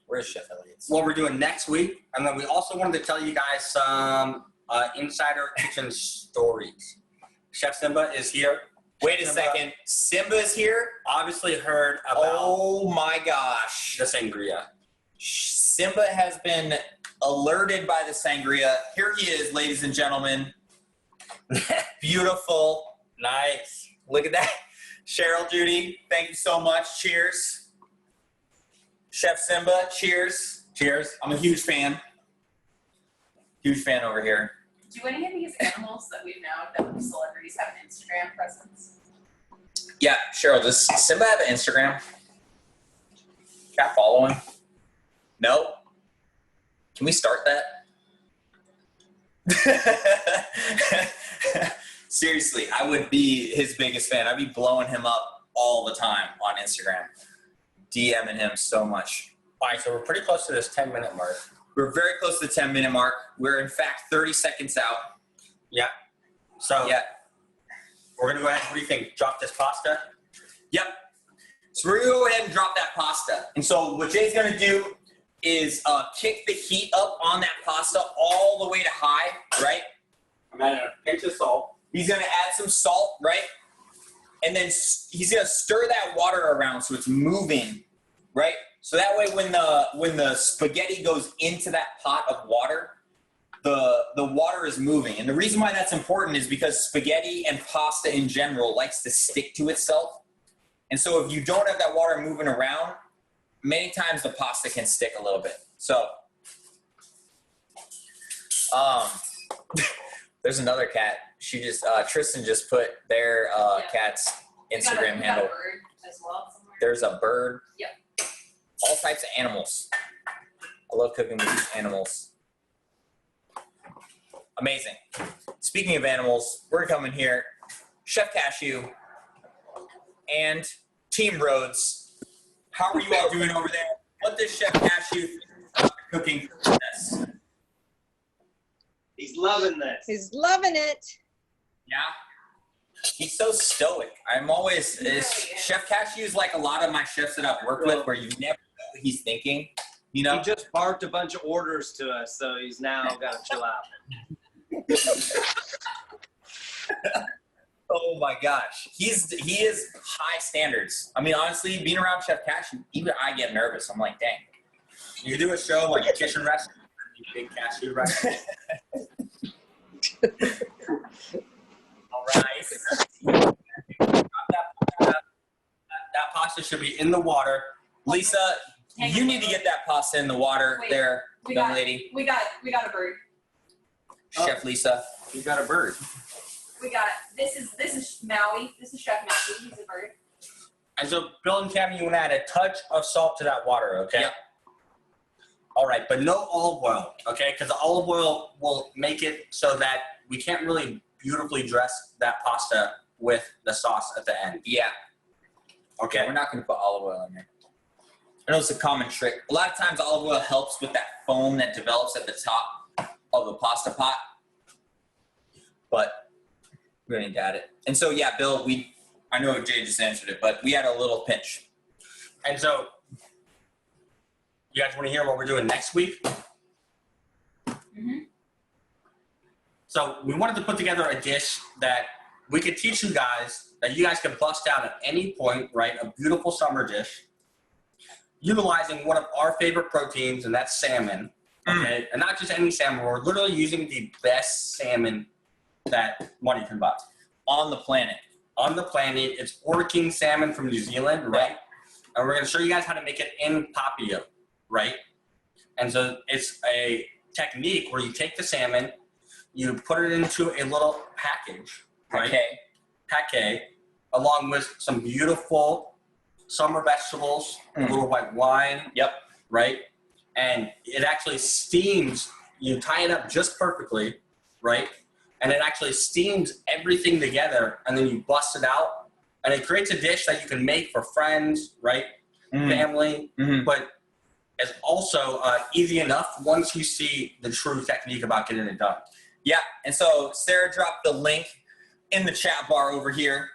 Where's Chef Elliot's? What we're doing next week, and then we also wanted to tell you guys some insider kitchen stories. Chef Simba is here. Wait a second. Simba's here? Obviously heard about Oh my gosh. the sangria. Simba has been alerted by the sangria. Here he is, ladies and gentlemen. Beautiful. Nice. Look at that. Cheryl, Judy, thank you so much. Cheers. Chef Simba, cheers. Cheers. I'm a huge fan. Huge fan over here. Do any of these animals that we know that celebrities have an Instagram presence? Yeah, Cheryl, does Simba have an Instagram? Cat following? No? Can we start that? Seriously, I would be his biggest fan. I'd be blowing him up all the time on Instagram. DMing him so much. All right, so we're pretty close to this 10-minute mark. We're very close to the 10-minute mark. We're, in fact, 30 seconds out. Yeah. So Yeah. we're going to go ahead. What do you think? Drop this pasta? Yep. So we're going to go ahead and drop that pasta. And so what Jay's going to do is kick the heat up on that pasta all the way to high, right? I'm adding a pinch of salt. He's going to add some salt, right? And then he's going to stir that water around so it's moving, right? So that way when the spaghetti goes into that pot of water, the water is moving. And the reason why that's important is because spaghetti and pasta in general likes to stick to itself. And so if you don't have that water moving around, many times the pasta can stick a little bit. So there's another cat. She just Tristan just put their cat's Instagram handle. We got a bird as well somewhere. There's a bird. Yep. All types of animals. I love cooking with these animals. Amazing. Speaking of animals, we're coming here. Chef Cashew and Team Rhodes. How are you all doing over there? What does Chef Cashew think about the cooking process? He's loving this. He's loving it. Yeah. He's so stoic. I'm always Chef Cashew is like a lot of my chefs that I've worked with, where you never know what he's thinking. You know, He just barked a bunch of orders to us, so he's now got to chill out. oh my gosh, he is high standards. I mean, honestly, being around Chef Cashew, even I get nervous. I'm like, dang. You do a show like a kitchen restaurant, big cashew restaurant. All right. That pasta should be in the water. Lisa, you need to get that pasta in the water. Wait, there, we young got- lady. We got a bird. Chef Lisa. You got a bird. We got this is Maui. This is Chef Maui. He's a bird. And so, Bill and Kevin, you want to add a touch of salt to that water, okay? Yep. All right, but no olive oil, okay? Because the olive oil will make it so that we can't really beautifully dress that pasta with the sauce at the end. Yeah. Okay. We're not going to put olive oil in there. I know it's a common trick. A lot of times olive oil helps with that foam that develops at the top of the pasta pot. But we don't need to add it. And so, yeah, Bill, I know Jay just answered it, but we had a little pinch. And so, you guys want to hear what we're doing next week? Mm-hmm. So we wanted to put together a dish that we could teach you guys, that you guys can bust out at any point, right? A beautiful summer dish. utilizing one of our favorite proteins, and that's salmon. Okay, and not just any salmon. We're literally using the best salmon that money can buy On the planet. on the planet. It's King salmon from New Zealand, right? And we're going to show you guys how to make it in papio, right? And so it's a technique where you take the salmon, you put it into a little package, right? Pake, along with some beautiful summer vegetables, a little white wine, right? And it actually steams. You tie it up just perfectly, right? And it actually steams everything together, and then you bust it out, and it creates a dish that you can make for friends, right? Family, but it's also easy enough once you see the true technique about getting it done. Yeah, and so Sarah dropped the link in the chat bar over here.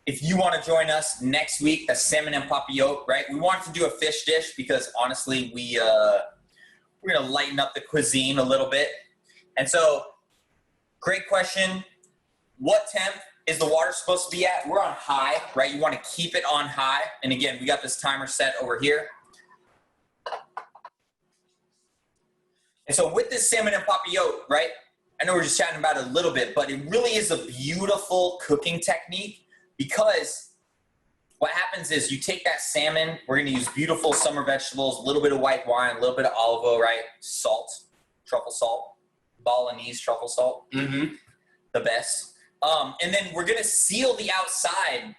If you want to join us next week, that's salmon and papillote, right? We wanted to do a fish dish because honestly, we're gonna lighten up the cuisine a little bit. And so, great question. What temp is the water supposed to be at? We're on high, right? You want to keep it on high. And again, we got this timer set over here. And so with this salmon and papillote, right? I know we're just chatting about it a little bit, but it really is a beautiful cooking technique because what happens is you take that salmon, we're going to use beautiful summer vegetables, a little bit of white wine, a little bit of olive oil, right? Salt, truffle salt, Balinese truffle salt, the best. And then we're going to seal the outside,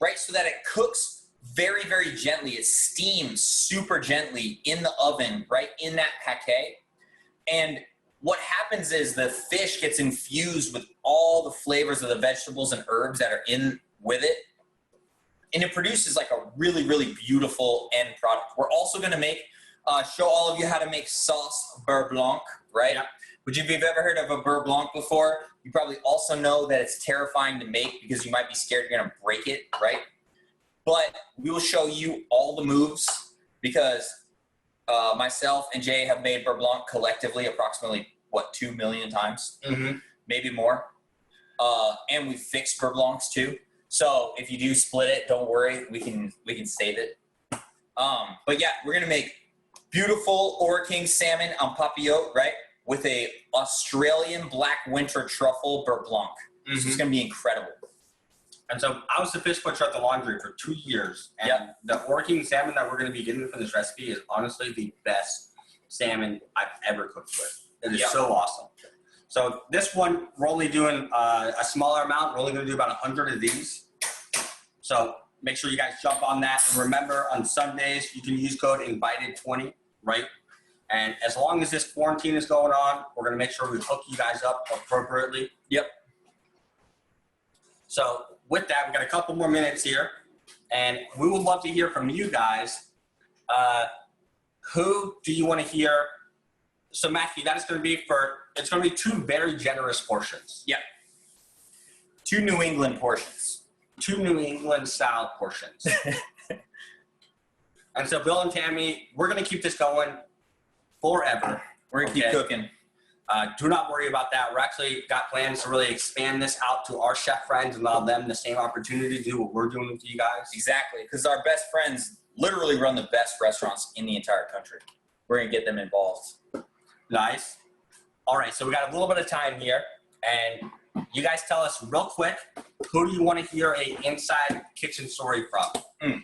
right, so that it cooks very, very gently. It steams super gently in the oven, right, in that pake. And what happens is the fish gets infused with all the flavors of the vegetables and herbs that are in with it. And it produces like a really, really beautiful end product. We're also going to make, show all of you how to make sauce beurre blanc, right? Yeah. Which if you've ever heard of a beurre blanc before, you probably also know that it's terrifying to make because you might be scared you're going to break it, right? But we will show you all the moves because myself and Jay have made beurre blanc collectively approximately, 2 million times? Maybe more. And we fixed beurre blancs too. So if you do split it, don't worry, we can save it. But yeah, we're gonna make beautiful King salmon en papillote, right? With a Australian black winter truffle beurre blanc. So it's gonna be incredible. And so I was the fish butcher at the laundry for 2 years, and the King salmon that we're gonna be getting from this recipe is honestly the best salmon I've ever cooked with. It is so awesome. So this one, we're only doing a smaller amount. We're only going to do about 100 of these. So make sure you guys jump on that. And remember, on Sundays, you can use code INVITED20, right? And as long as this quarantine is going on, we're going to make sure we hook you guys up appropriately. So with that, we've got a couple more minutes here. And we would love to hear from you guys. Who do you want to hear? So Matthew, that is going to be it's going to be 2 very generous portions. 2 New England portions. 2 New England style portions. And so Bill and Tammy, we're going to keep this going forever. We're going to keep cooking. Do not worry about that. We're actually got plans to really expand this out to our chef friends and allow them the same opportunity to do what we're doing with you guys. Exactly, because our best friends literally run the best restaurants in the entire country. We're going to get them involved. Nice. All right, so we got a little bit of time here, and you guys tell us real quick, who do you want to hear a inside kitchen story from?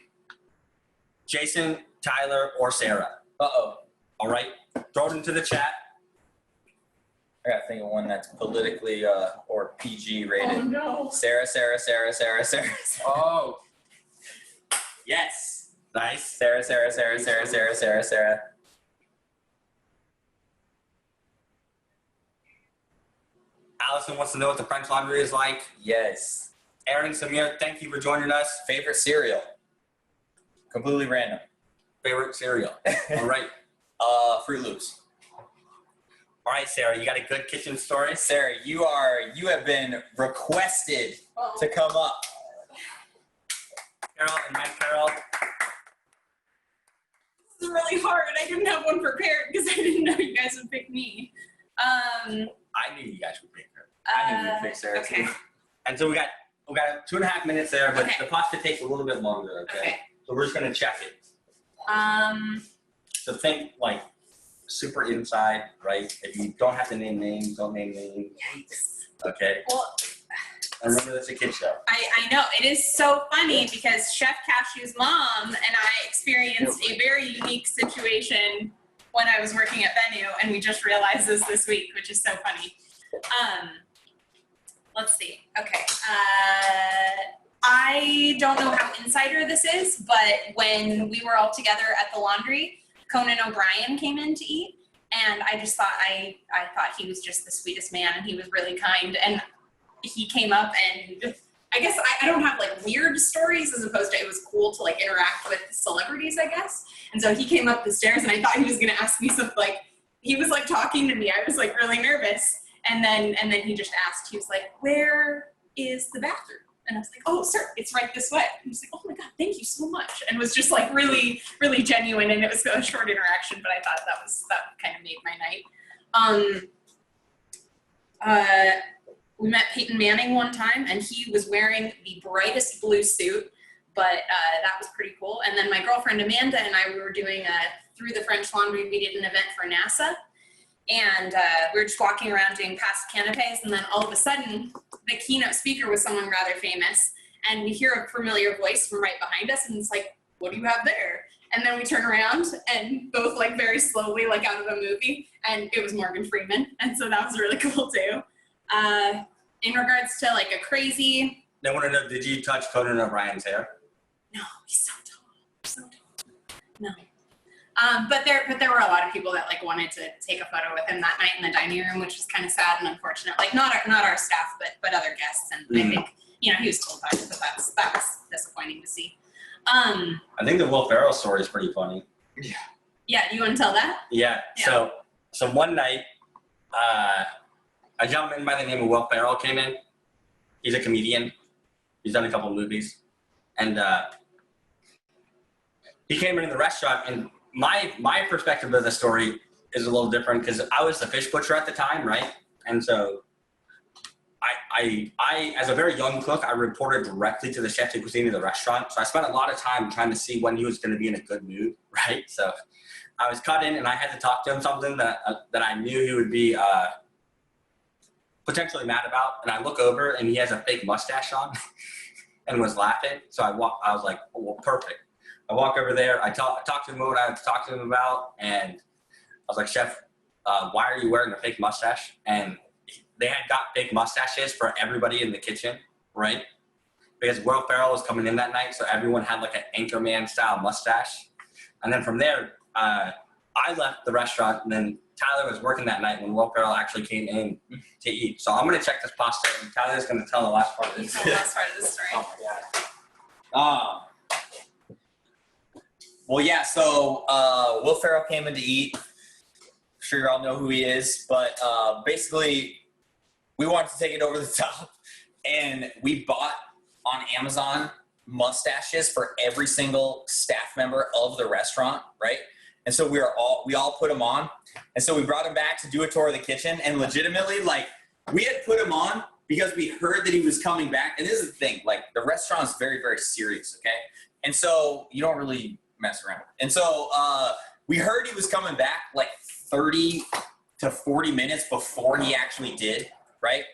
Jason, Tyler, or Sarah? Uh-oh. All right, throw it into the chat. I got to think of one that's politically or PG rated. Oh, no. Sarah. Oh. Yes. Nice. Sarah. Allison wants to know what the French laundry is like. Yes. Aaron, Samir, thank you for joining us. Favorite cereal? Completely random. Favorite cereal? All right. Fruit Loops. All right, Sarah, you got a good kitchen story? Sarah, you have been requested to come up. Carol and Mike Carol. This is really hard. I didn't have one prepared because I didn't know you guys would pick me. I knew you guys would pick her. I knew you'd pick Sarah too. And so we got 2.5 minutes there, but the pasta takes a little bit longer, okay? So we're just gonna check it. So think like super inside, right? If you don't have to name names, don't name names. Yikes. Okay. Well, I remember that's a kid show. I know. It is so funny because Chef Cashew's mom and I experienced a very unique situation when I was working at Venue, and we just realized this week, which is so funny. Let's see. Okay. I don't know how insider this is, but when we were all together at the laundry, Conan O'Brien came in to eat, and I just thought I thought he was just the sweetest man, and he was really kind. And he came up, and I guess I don't have like weird stories as opposed to it was cool to like interact with celebrities, I guess. And so he came up the stairs, and I thought he was gonna ask me something. Like he was like talking to me. I was like really nervous, and then he just asked. He was like, "Where is the bathroom?" And I was like, "Oh, sir, it's right this way." And he was like, "Oh my God, thank you so much." And was just like really, really genuine. And it was a short interaction, but I thought that kind of made my night. We met Peyton Manning one time, and he was wearing the brightest blue suit, but that was pretty cool. And then my girlfriend Amanda and I, we were doing through the French Laundry, we did an event for NASA. And we were just walking around doing past canapes, and then all of a sudden, the keynote speaker was someone rather famous, and we hear a familiar voice from right behind us, and it's like, "What do you have there?" And then we turn around, and both like very slowly, like out of a movie, and it was Morgan Freeman, and so that was really cool too. In regards to like a crazy... They want to know, did you touch Conan O'Brien's hair? No, he's so tall, no. But there were a lot of people that like wanted to take a photo with him that night in the dining room, which was kind of sad and unfortunate. Like not our staff, but other guests. And I think he was told that, but that was disappointing to see. I think the Will Ferrell story is pretty funny. Yeah, you want to tell that? Yeah. So one night, a gentleman by the name of Will Ferrell came in. He's a comedian. He's done a couple movies, and he came into the restaurant. And my perspective of the story is a little different because I was the fish butcher at the time, right? And so I as a very young cook, I reported directly to the chef de cuisine of the restaurant. So I spent a lot of time trying to see when he was going to be in a good mood, right? So I was cut in, and I had to talk to him something that I knew he would be potentially mad about. And I look over, and he has a fake mustache on and was laughing. So I was like, "Oh, well, perfect." I walk over there. I talk to him about what I had to talk to him about, and I was like, "Chef, why are you wearing a fake mustache?" And they had got fake mustaches for everybody in the kitchen, right? Because Will Ferrell was coming in that night, so everyone had like an Anchorman style mustache. And then from there, I left the restaurant, and then Tyler was working that night when Will Ferrell actually came in to eat. So I'm gonna check this pasta, and Tyler's gonna tell the last part of this. Tell the last part of the story. Oh my God. Well, yeah, so Will Ferrell came in to eat. I'm sure you all know who he is, but basically we wanted to take it over the top, and we bought on Amazon mustaches for every single staff member of the restaurant, right? And so we all put them on, and so we brought him back to do a tour of the kitchen, and legitimately, like, we had put him on because we heard that he was coming back. And this is the thing, like, the restaurant is very, very serious, okay? And so you don't really mess around. And so we heard he was coming back like 30 to 40 minutes before he actually did, right?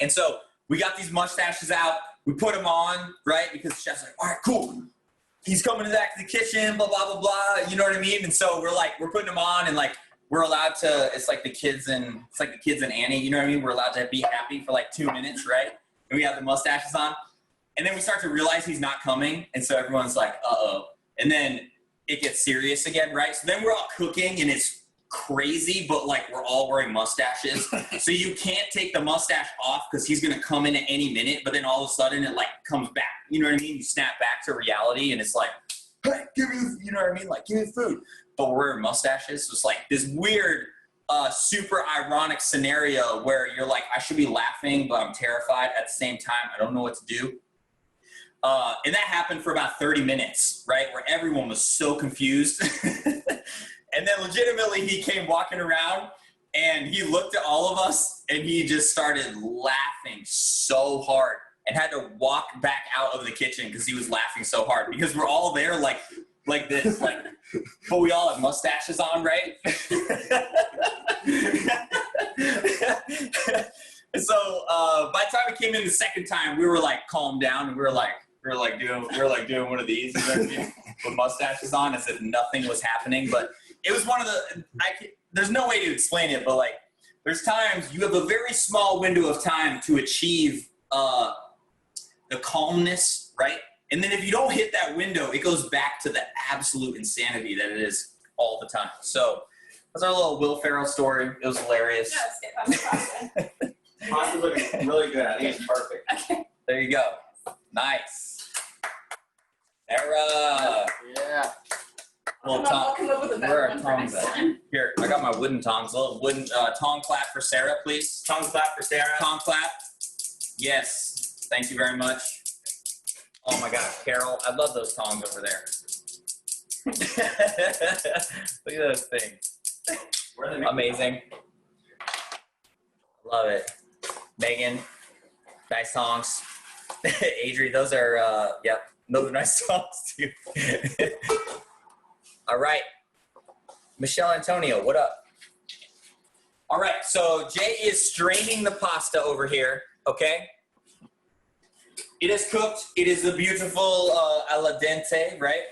And so we got these mustaches out, we put them on, right? Because the chef's like, "All right, cool. He's coming back to the kitchen, blah, blah, blah, blah." You know what I mean? And so we're putting them on, and like, we're allowed to, it's like the kids in Annie, you know what I mean? We're allowed to be happy for like 2 minutes, right? And we have the mustaches on. And then we start to realize he's not coming. And so everyone's like, "Uh-oh." And then it gets serious again, right? So then we're all cooking, and it's crazy, but like, we're all wearing mustaches. So you can't take the mustache off because he's going to come in at any minute, but then all of a sudden it like comes back. You know what I mean? You snap back to reality, and it's like, "Hey, give me," you know what I mean? Like, "Give me food." But we're wearing mustaches. So it's like this weird, super ironic scenario where you're like, I should be laughing, but I'm terrified at the same time. I don't know what to do. And that happened for about 30 minutes, right? Where everyone was so confused. And then legitimately he came walking around, and he looked at all of us, and he just started laughing so hard and had to walk back out of the kitchen because he was laughing so hard because we're all there like this, like, but we all have mustaches on, right? And so by the time we came in the second time, we were like calmed down, and we were like doing one of these with mustaches on as if nothing was happening. But it was one of the there's no way to explain it, but like there's times you have a very small window of time to achieve the calmness, right? And then if you don't hit that window, it goes back to the absolute insanity that it is all the time. So that's our little Will Ferrell story. It was hilarious. Pasta's looking really good. I think it's perfect. Okay. There you go. Nice. Sarah. Yeah. Little I'll tong. come up with a Where better are one for tongs next at? time. Here, I got my wooden tongs. A little wooden tong clap for Sarah, please. Tongue clap for Sarah. Tong clap. Yes. Thank you very much. Oh my gosh, Carol, I love those tongs over there. Look at those things. Amazing. Love it. Megan, nice tongs. Adri, those are, yep, those are nice tongs too. All right. Michelle Antonio, what up? All right, so Jay is straining the pasta over here, okay? It is cooked. It is a beautiful al dente, right?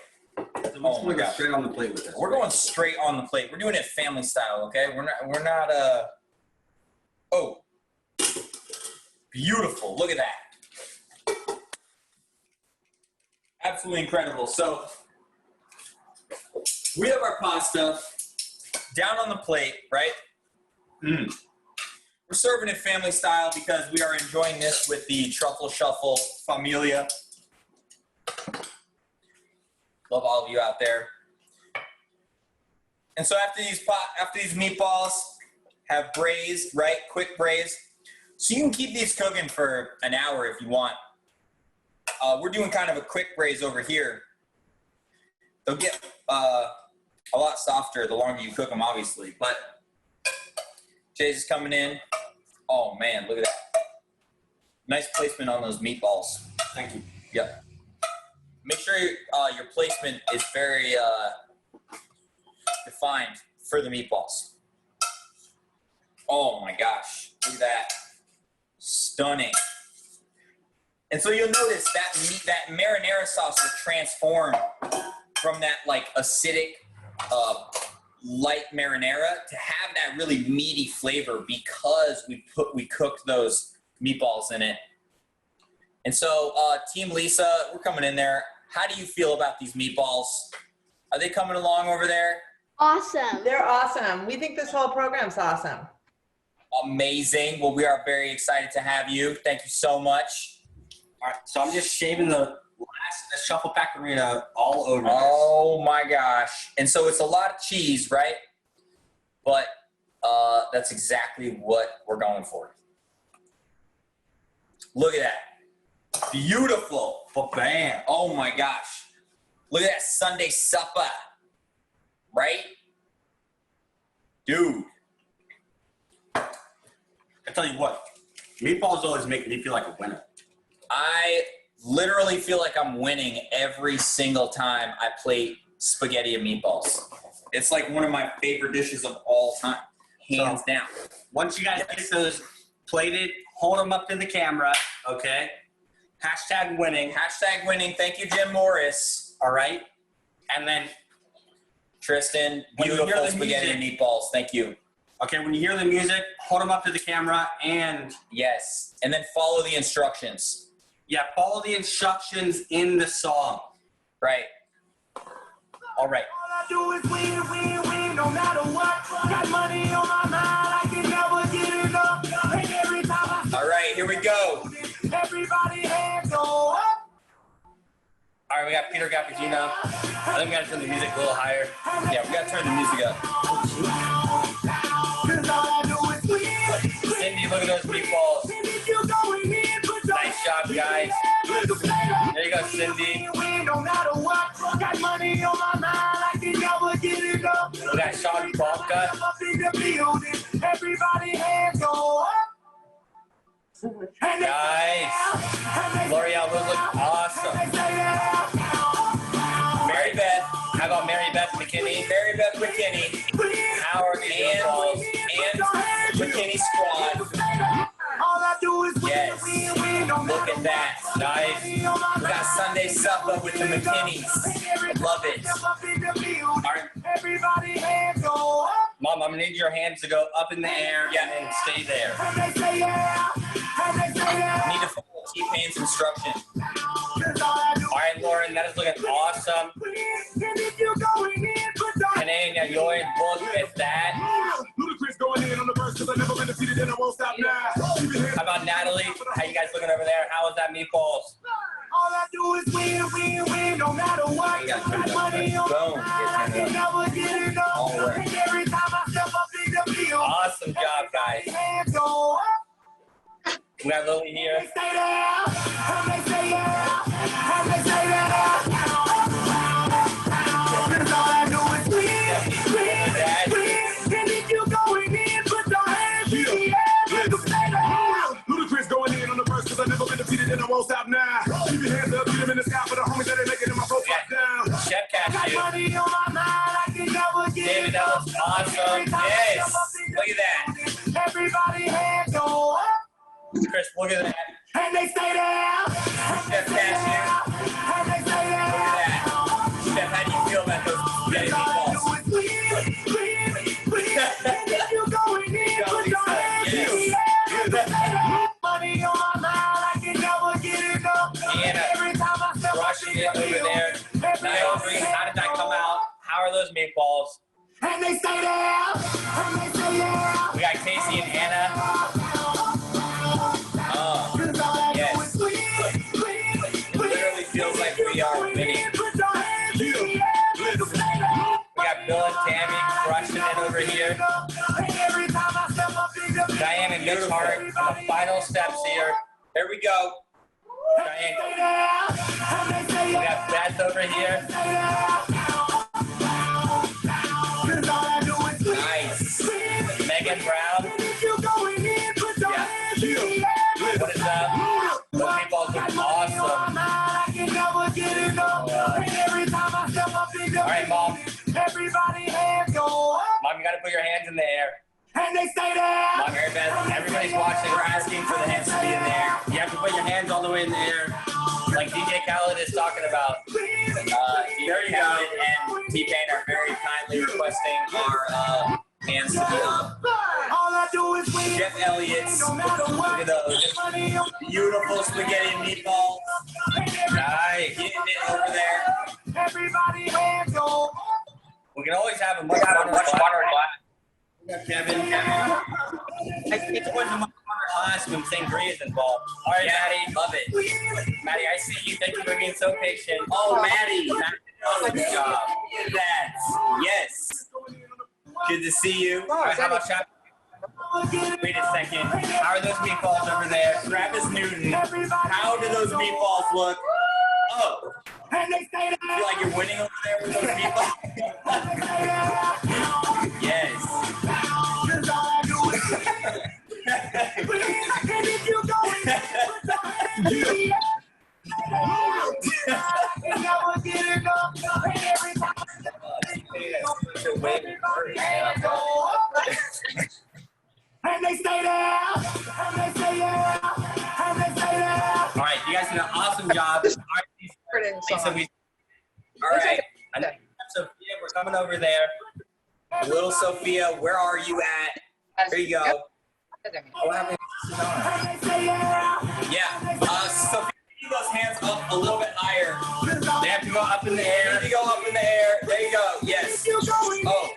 Oh my God. Straight on the plate with this. We're going straight on the plate. We're doing it family style, okay? We're not oh. Beautiful. Look at that. Absolutely incredible. So we have our pasta down on the plate, right? We're serving it family style because we are enjoying this with the Truffle Shuffle Familia. Love all of you out there. And so after these meatballs have braised, right? Quick braise. So you can keep these cooking for an hour if you want. We're doing kind of a quick braise over here. They'll get a lot softer the longer you cook them, obviously. But Jay's is coming in. Oh man, look at that. Nice placement on those meatballs. Thank you. Yep. Make sure your placement is very defined for the meatballs. Oh my gosh, look at that. Stunning. And so you'll notice that marinara sauce will transform from that like acidic, light marinara to have that really meaty flavor because we cooked those meatballs in it. And so Team Lisa, we're coming in there. How do you feel about these meatballs? Are they coming along over there? Awesome. They're awesome. We think this whole program's awesome. Amazing. Well, we are very excited to have you. Thank you so much. All right, so I'm just shaving the shuffle Pecorino all over. Oh my gosh. And so it's a lot of cheese, right? But that's exactly what we're going for. Look at that. Beautiful. Bam. Oh my gosh. Look at that Sunday supper. Right? Dude. I tell you what, meatballs always make me feel like a winner. I literally feel like I'm winning every single time I plate spaghetti and meatballs. It's like one of my favorite dishes of all time, hands down. Once you guys get those plated, hold them up to the camera, okay? Hashtag winning. Hashtag winning. Thank you, Jim Morris. All right? And then, Tristan, When you beautiful hear the spaghetti music- and meatballs. Thank you. okay, when you hear the music, hold them up to the camera and, Yes. And then follow the instructions. yeah, follow the instructions in the song. Right. All right. All I do is win, win, win, no matter what. Got money on my mind, I can never get enough. And every time I All right, here we go. everybody hands go up. All right, we got Peter Cappuccino. I think we gotta turn the music a little higher. Yeah, we got to turn the music up. Cause all I do is win. Cindy, look at those meatballs. And if you're going in, put your Nice job, guys. There you go, Cindy. win, no matter what. Got money on my mind, I can never get enough. We got Sean Balka. Up in the building, everybody hands go up. Nice. L'Oreal, those look awesome. Mary Beth. How about Mary Beth McKinney? Mary Beth McKinney. Howard And McKinney Squad. Yes. Look at that. Nice. We got Sunday supper with the McKinneys. Love it. All right. Mom, I'm gonna need your hands to go up in the air and stay there. Need to follow T-Pain's instruction. All right, Lauren, that is looking awesome. Canadian, you always look at that. How about Natalie? How you guys looking over there? How is that meatballs? All I do is win, win, win, no matter what. You gotta try to Boom. all the way. Every time I step up in the field, Awesome job, guys. hands go up. We got Lily here. They stay there, and they say yeah, and they say that. Cause all I do is win, win, win. And if you going in, put your hands in the air. Stay there. Ludacris going in on the verse cause I've never been defeated and I won't stop now. Keep your hands up, keep them in the sky for the homies that ain't making it in my profile down. Chef Cashew. Money on my mind, I can never get David, that was awesome. Yes. Look at that. everybody hands go up. Chris, look at that. And they stay there. Chef Cashew. And they stay there. Look at that. Chef, how do you feel about those spaghetti meatballs? Money on my mind, I can never get enough. Every time I step Rushing it over there. Naomi, how did that come out? How are those meatballs? and they stay there. And they stay there. We got Casey and Anna. Yes. It literally feels like we are winning. We got Bill and Tammy crushing it over here. Diane and Nick's Heart on the final steps here. There we go. Diane. We got Beth over here. Nice. Megan Brown. What is up? Those meatballs look awesome. All right, Mom. Everybody hands go up. Mom, you got to put your hands in the air. And they stay there. Mom, Mary Beth, everybody's watching. We're asking for the hands to be in the air. You have to put your hands all the way in the air, like DJ Khaled is talking about. There you go. And T-Pain are very kindly requesting our hands to be up. All I do is win. Jeff Elliott's. Look at those. Beautiful spaghetti and meatballs. Nice. Getting it over there. Everybody hands go up. We can always have a much hotter glass. We got Kevin. I think it's one of my class when sangria is involved. All right, Maddie. Love it. Maddie, I see you. Thank you for being so patient. Oh, Maddie. Good job. Look at that. Yes. Good to see you. All right, how about Shop? Wait a second. How are those meatballs over there? Travis Newton. How do those meatballs look? Oh. And they stay there. Feel like you're winning over there with those meatballs? Yes. Cause all I do is win. And if you go in, never get enough. Every time and they stay there. And they stay there. And they stay there. All right, you guys did an awesome job. All right, Sophia, we're coming over there. Little Sophia, where are you at? There you go. What happened? Yeah. Sophia, keep those hands up a little bit higher. They have to go up in the They air. need to go up in the air. There you go. Yes. Oh,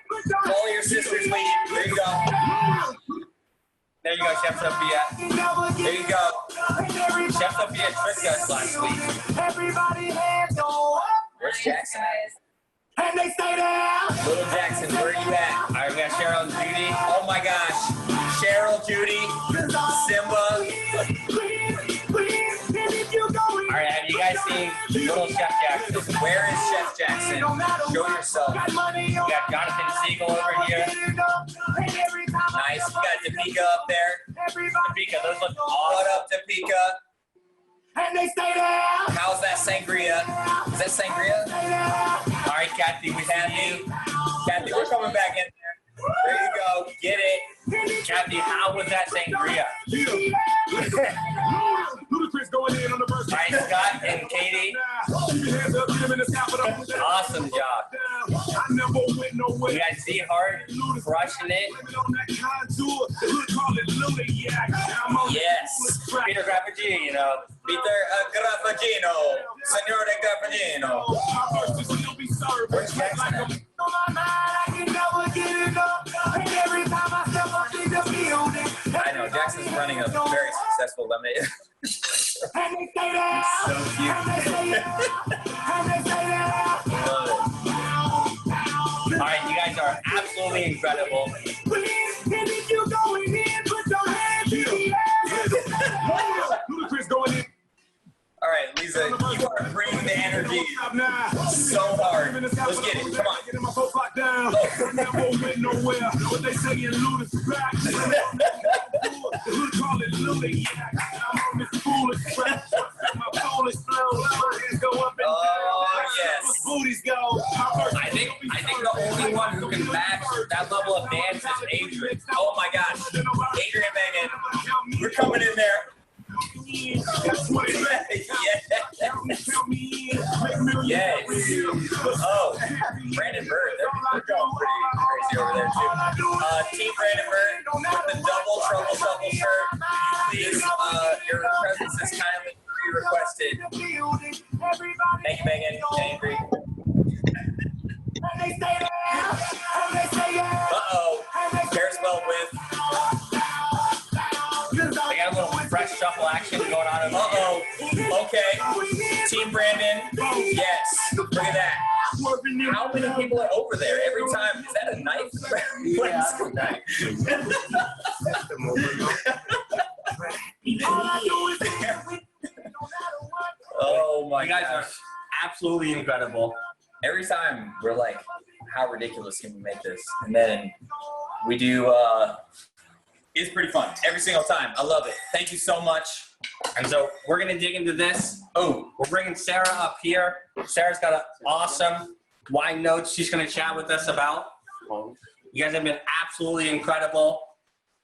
follow your sister's lead. There you go. There you go, Chef Sophia. There you go. Chef Sophia tricked us last week. Everybody hands go up. Where's Jackson at? And they stay there. Little Jackson, where are you at? All right, we got Cheryl and Judy. Oh my gosh. Cheryl, Judy, Simba. All right, have you guys seen Little Chef Jackson? Where is Chef Jackson? Show yourself. We got Jonathan Siegel over here. Nice. We got Tamika up there. Topeka, those look What awesome. up, Topeka? And they stay there. How's that sangria? Is that sangria? All right, Kathy, we have you. Kathy, we're coming back in there. There you go. Get it. Kathy, how was that sangria? Ludacris going in on the verse. All right, Scott and Katie, awesome job. I never went nowhere. You guys see Hart crushing it. Yes. Peter Grappagino. Peter Graffagino. Senor de Graffagino. Where's Jackson at? I know, Jackson's running a very successful lemonade. He's so cute. Love it. All right, you guys are absolutely incredible. Ludacris going in. All right, Lisa, you are bringing the energy so hard. Let's get it. Come on. Oh, yes. I think the only one who can match that level of dance is Adrian. Oh my gosh. Adrian Megan, we're coming in there. Yes. Yes. Oh, Brandon Bird. They're going pretty crazy over there too. Team Brandon Bird with the double Truffle Salt shirt. Please, your presence is kindly requested. Thank you, Megan. Angry. Uh-oh. Carousel with. They got a little fresh shuffle action going on. Uh-oh. Okay. Team Brandon. Yes. Look at that. How many people are over there every time? Is that a knife? What is a knife? Oh my You guys are gosh. absolutely incredible. Every time we're like, how ridiculous can we make this? And then we do, it's pretty fun. Every single time. I love it. Thank you so much. And so we're going to dig into this. Oh, we're bringing Sarah up here. Sarah's got an awesome wine notes she's going to chat with us about. You guys have been absolutely incredible.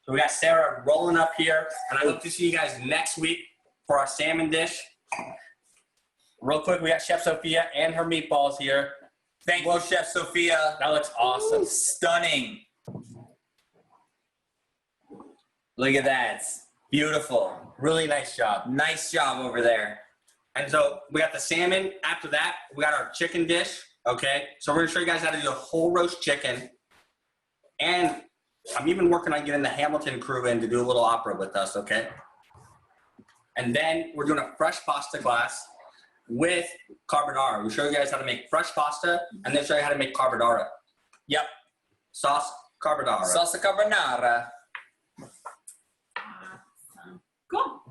So we got Sarah rolling up here, and I hope to see you guys next week for our salmon dish. Real quick, we got Chef Sophia and her meatballs here. Thank you, Chef Sophia. That looks awesome. Stunning. Look at that. Beautiful. Really nice job. Nice job over there. And so we got the salmon. After that, we got our chicken dish. Okay, so we're gonna show you guys how to do a whole roast chicken. And I'm even working on getting the Hamilton crew in to do a little opera with us, okay? And then we're doing a fresh pasta glass with carbonara. We'll show you guys how to make fresh pasta and then show you how to make carbonara. Yep. Sauce carbonara. Salsa carbonara. Cool.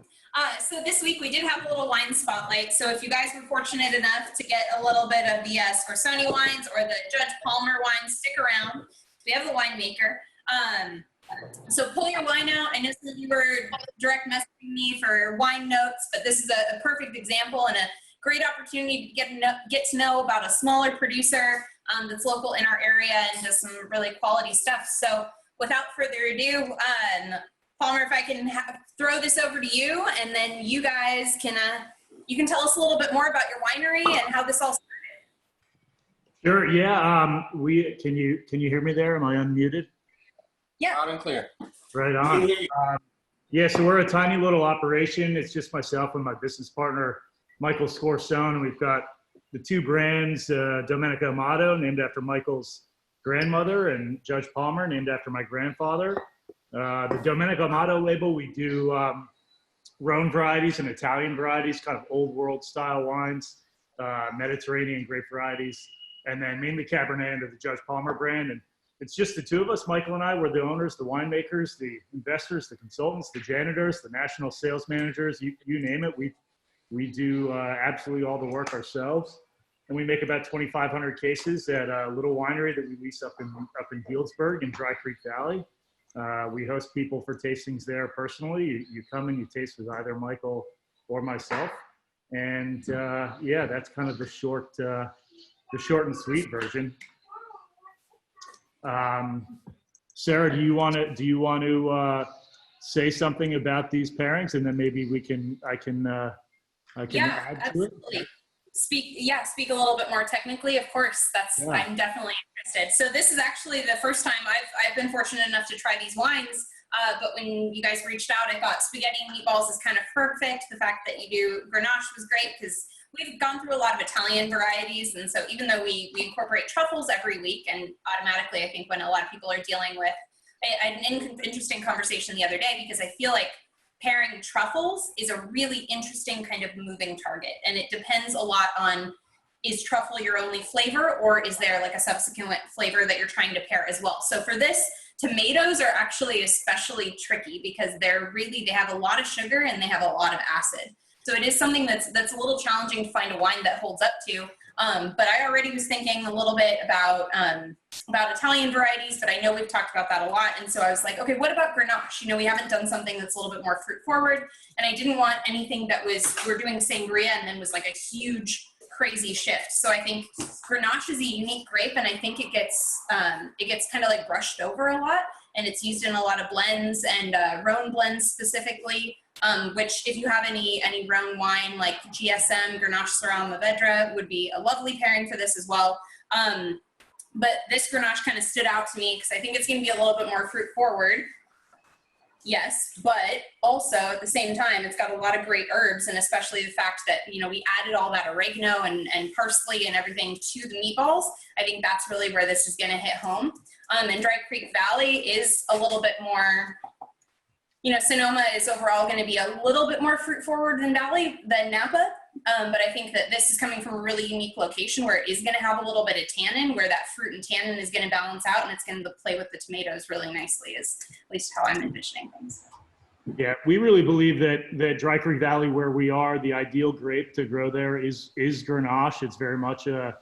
So this week we did have a little wine spotlight. So if you guys were fortunate enough to get a little bit of the Scorsoni wines or the Judge Palmer wines, stick around. We have the winemaker. So pull your wine out. I know some of you were direct messaging me for wine notes, but this is a perfect example and a great opportunity to get to know about a smaller producer that's local in our area and does some really quality stuff. So without further ado, Palmer, if I can throw this over to you, and then you guys can you can tell us a little bit more about your winery and how this all started. Sure. Yeah. Can you hear me there? Am I unmuted? Yeah. Loud and clear. Right on. Yeah. So we're a tiny little operation. It's just myself and my business partner, Michael Scorsone, and we've got the two brands, Domenico Amato, named after Michael's grandmother, and Judge Palmer, named after my grandfather. The Domenico Amato label, we do Rhone varieties and Italian varieties, kind of old world style wines, Mediterranean grape varieties, and then mainly Cabernet under the Judge Palmer brand. And it's just the two of us, Michael and I. We're the owners, the winemakers, the investors, the consultants, the janitors, the national sales managers, you name it. We do absolutely all the work ourselves. And we make about 2,500 cases at a little winery that we lease up in Healdsburg in Dry Creek Valley. We host people for tastings there personally. You come and you taste with either Michael or myself. And yeah, that's kind of the short and sweet version. Sarah, do you want to say something about these pairings, and then maybe I can add to absolutely. it? Speak a little bit more technically. Of course, I'm definitely interested. So this is actually the first time I've been fortunate enough to try these wines. But when you guys reached out, I thought spaghetti and meatballs is kind of perfect. The fact that you do Grenache was great because we've gone through a lot of Italian varieties. And so even though we incorporate truffles every week, and automatically I think when a lot of people are dealing with, I had an interesting conversation the other day because I feel like pairing truffles is a really interesting kind of moving target. And it depends a lot on, is truffle your only flavor, or is there like a subsequent flavor that you're trying to pair as well? So for this, tomatoes are actually especially tricky because they have a lot of sugar and they have a lot of acid. So it is something that's a little challenging to find a wine that holds up to. But I already was thinking a little bit about Italian varieties, but I know we've talked about that a lot. And so I was like, okay, what about Grenache? You know, we haven't done something that's a little bit more fruit forward, and I didn't want anything that we're doing sangria and then was like a huge crazy shift. So I think Grenache is a unique grape, and I think it gets kind of like brushed over a lot, and it's used in a lot of blends and Rhone blends specifically. Which if you have any Rhone wine like GSM, Grenache Syrah Mourvedre would be a lovely pairing for this as well. But this Grenache kind of stood out to me because I think it's going to be a little bit more fruit forward. Yes, but also at the same time, it's got a lot of great herbs, and especially the fact that, you know, we added all that oregano and parsley and everything to the meatballs. I think that's really where this is going to hit home. And Dry Creek Valley is a little bit more, you know, Sonoma is overall going to be a little bit more fruit forward than Napa. But I think that this is coming from a really unique location where it is going to have a little bit of tannin, where that fruit and tannin is going to balance out, and it's going to play with the tomatoes really nicely, is at least how I'm envisioning things. Yeah, we really believe that Dry Creek Valley, where we are, the ideal grape to grow there is Grenache. It's very much a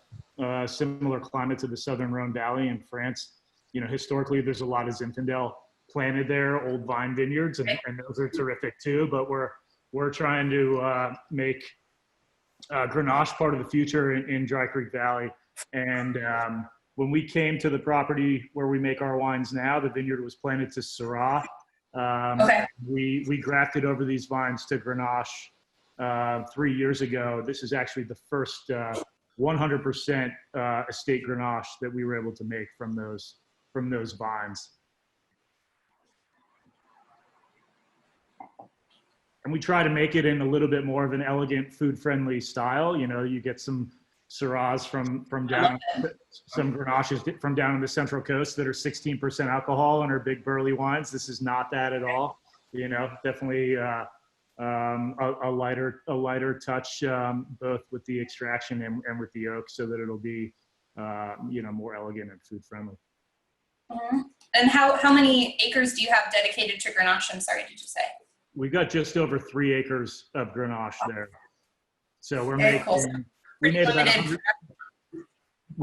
similar climate to the Southern Rhone Valley in France. You know, historically, there's a lot of Zinfandel planted there, old vine vineyards, and those are terrific too. But we're trying to make Grenache part of the future in Dry Creek Valley. And when we came to the property where we make our wines now, the vineyard was planted to Syrah. We grafted over these vines to Grenache 3 years ago. This is actually the first 100% estate Grenache that we were able to make from those vines. And we try to make it in a little bit more of an elegant, food-friendly style. You know, you get some Syrahs from down, some Grenaches from down on the Central Coast that are 16% alcohol and are big burly wines. This is not that at all. You know, definitely a lighter touch, both with the extraction and with the oak, so that it'll be, you know, more elegant and food-friendly. Mm-hmm. And how many acres do you have dedicated to Grenache? I'm sorry, did you say? We've got just over 3 acres of Grenache there. So we're making, we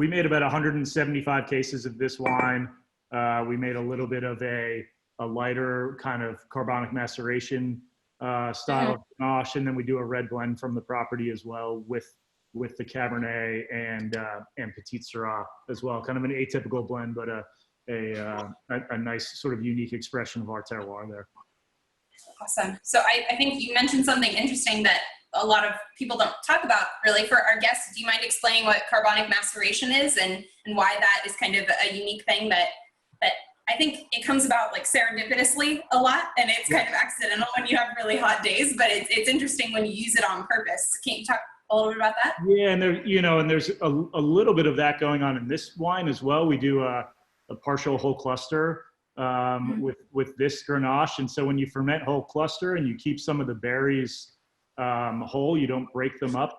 made about 175 cases of this wine. We made a little bit of a lighter kind of carbonic maceration style of Grenache, and then we do a red blend from the property as well with the Cabernet and Petit Syrah as well. Kind of an atypical blend, but a nice sort of unique expression of our terroir there. Awesome. So I think you mentioned something interesting that a lot of people don't talk about really. For our guests, do you mind explaining what carbonic maceration is and why that is kind of a unique thing that I think it comes about like serendipitously a lot, and it's kind of accidental when you have really hot days, but it's interesting when you use it on purpose. Can you talk a little bit about that? Yeah, and there, you know, and there's a little bit of that going on in this wine as well. We do a partial whole cluster with this Grenache. And so when you ferment whole cluster and you keep some of the berries whole, you don't break them up.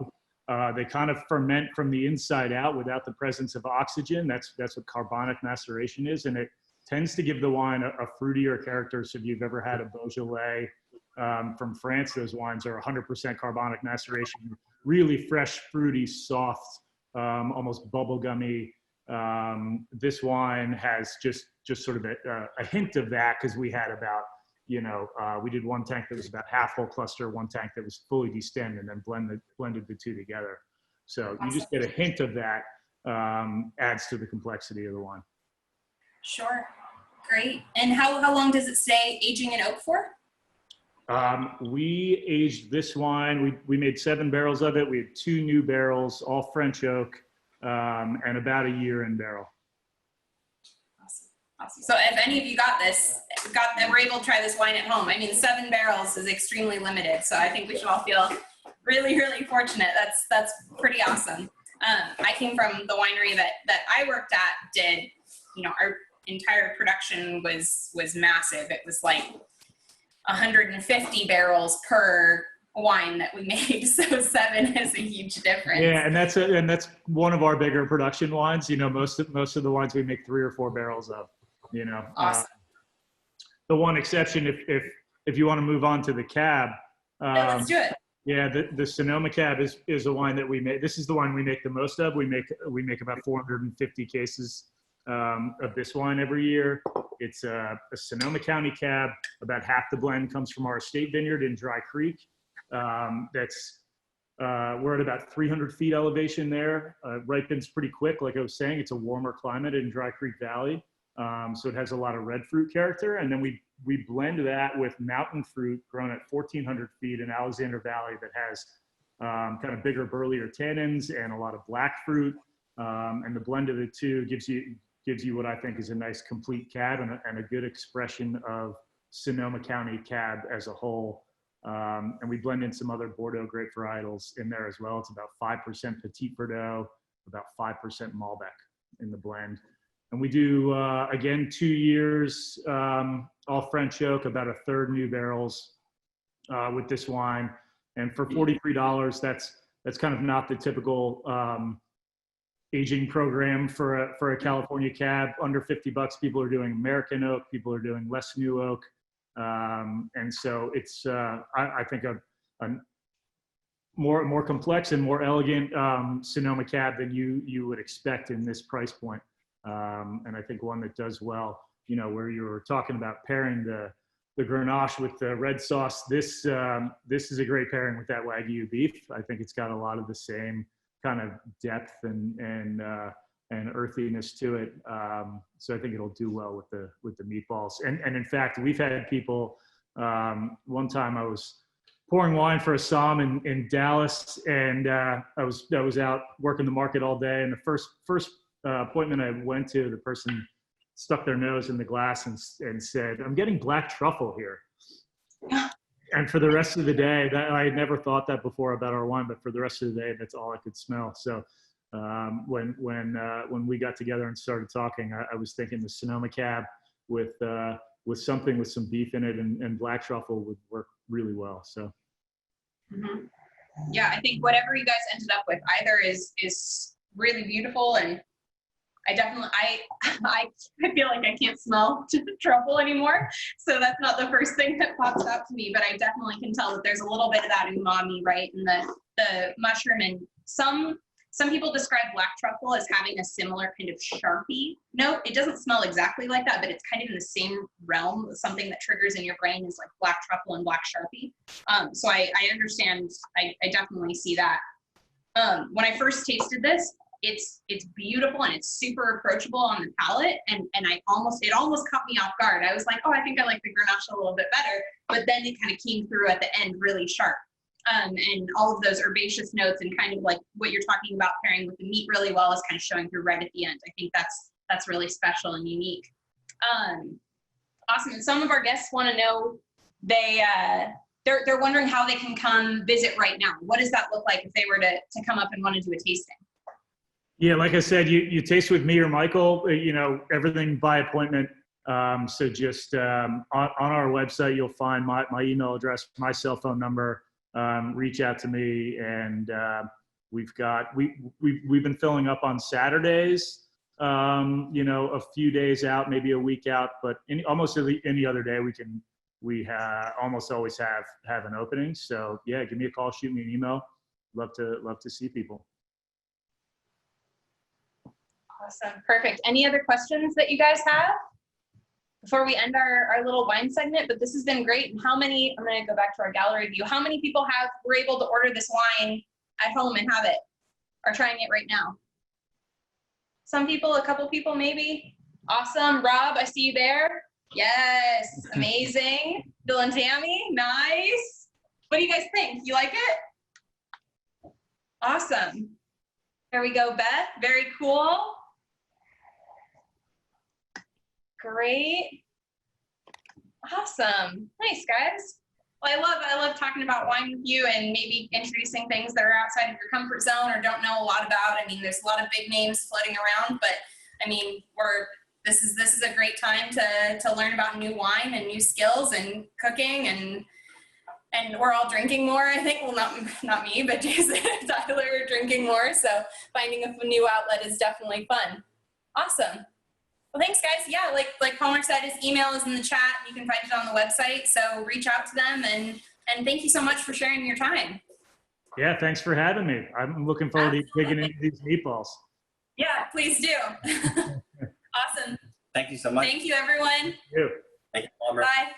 They kind of ferment from the inside out without the presence of oxygen. That's what carbonic maceration is. And it tends to give the wine a fruitier character. So if you've ever had a Beaujolais from France, those wines are 100% carbonic maceration, really fresh, fruity, soft, almost bubblegummy. This wine has just just sort of a hint of that, because we had about, we did one tank that was about half whole cluster, one tank that was fully destemmed, and then blended the two together. So you just get a hint of that, adds to the complexity of the wine. Sure. Great. And how long does it stay aging in oak for? We aged this wine, we made 7 barrels of it. We had 2 new barrels, all French oak, and about a year in barrel. Awesome. So if any of you were able to try this wine at home, I mean, 7 barrels is extremely limited. So I think we should all feel really, really fortunate. That's pretty awesome. I came from the winery that I worked at, did, our entire production was massive. It was like 150 barrels per wine that we made. So 7 is a huge difference. Yeah, and that's one of our bigger production wines. Most of the wines we make 3 or 4 barrels of. Awesome. The one exception, if you want to move on to the cab. Yeah, let's do it. Yeah, the Sonoma cab is a wine that we make. This is the wine we make the most of. We make about 450 cases of this wine every year. It's a Sonoma County cab. About half the blend comes from our estate vineyard in Dry Creek. We're at about 300 feet elevation there. Ripens pretty quick, like I was saying. It's a warmer climate in Dry Creek Valley, so it has a lot of red fruit character. And then we blend that with mountain fruit grown at 1,400 feet in Alexander Valley that has kind of bigger, burlier tannins and a lot of black fruit. And the blend of the two gives you what I think is a nice complete cab and a good expression of Sonoma County cab as a whole. And we blend in some other Bordeaux grape varietals in there as well. It's about 5% Petit Verdot, about 5% Malbec in the blend. And we do, again, 2 years, all French oak, about a third new barrels with this wine. And for $43, that's kind of not the typical aging program for a California cab. Under $50, people are doing American oak, people are doing less new oak. And so it's, I think, a more complex and more elegant Sonoma cab than you would expect in this price point. And I think one that does well, where you were talking about pairing the Grenache with the red sauce. This is a great pairing with that Wagyu beef. I think it's got a lot of the same kind of depth and earthiness to it. So I think it'll do well with the meatballs. And in fact, we've had people, one time I was pouring wine for a som in Dallas, and I was out working the market all day, and the first appointment I went to, the person stuck their nose in the glass and said, "I'm getting black truffle here." And for the rest of the day, I had never thought that before about our wine, but for the rest of the day, that's all I could smell. So when we got together and started talking, I was thinking the Sonoma cab with something with some beef in it and black truffle would work really well. So. Mm-hmm. Yeah, I think whatever you guys ended up with either is really beautiful, and I feel like I can't smell truffle anymore, so that's not the first thing that pops out to me, but I definitely can tell that there's a little bit of that umami, right, in the mushroom. And some people describe black truffle as having a similar kind of Sharpie note. It doesn't smell exactly like that, but it's kind of in the same realm. Something that triggers in your brain is like black truffle and black Sharpie. So I understand, I definitely see that. When I first tasted this, it's beautiful and it's super approachable on the palate, and it almost caught me off guard. I was like, oh, I think I like the Grenache a little bit better, but then it kind of came through at the end really sharp. And all of those herbaceous notes and kind of like what you're talking about pairing with the meat really well is kind of showing through right at the end. I think that's really special and unique. Awesome. And some of our guests want to know, they're wondering how they can come visit right now. What does that look like if they were to come up and want to do a tasting? Yeah, like I said, you taste with me or Michael, everything by appointment. So just on our website, you'll find my email address, my cell phone number. Reach out to me, and we've been filling up on Saturdays, a few days out, maybe a week out, but almost any other day we almost always have an opening. So yeah, give me a call, shoot me an email. Love to see people. Awesome. Perfect. Any other questions that you guys have? before we end our little wine segment, but this has been great. And how many, I'm going to go back to our gallery view. How many people were able to order this wine at home and have it, are trying it right now? Some people, a couple people maybe. Awesome. Rob, I see you there. Yes, amazing. Bill and Tammy, nice. What do you guys think? You like it? Awesome. There we go, Beth. Very cool. Great. Awesome. Nice, guys. Well, I love talking about wine with you and maybe introducing things that are outside of your comfort zone or don't know a lot about. I mean, there's a lot of big names floating around, but I mean, this is a great time to learn about new wine and new skills and cooking, and we're all drinking more, I think. Well, not me, but Jason and Tyler are drinking more, so finding a new outlet is definitely fun. Awesome. Well, thanks, guys. Yeah, like Palmer said, his email is in the chat. You can find it on the website, so reach out to them, and thank you so much for sharing your time. Yeah, thanks for having me. I'm looking forward to digging into these meatballs. Yeah, please do. Awesome. Thank you so much. Thank you, everyone. Thank you. Thank you, Palmer. Bye.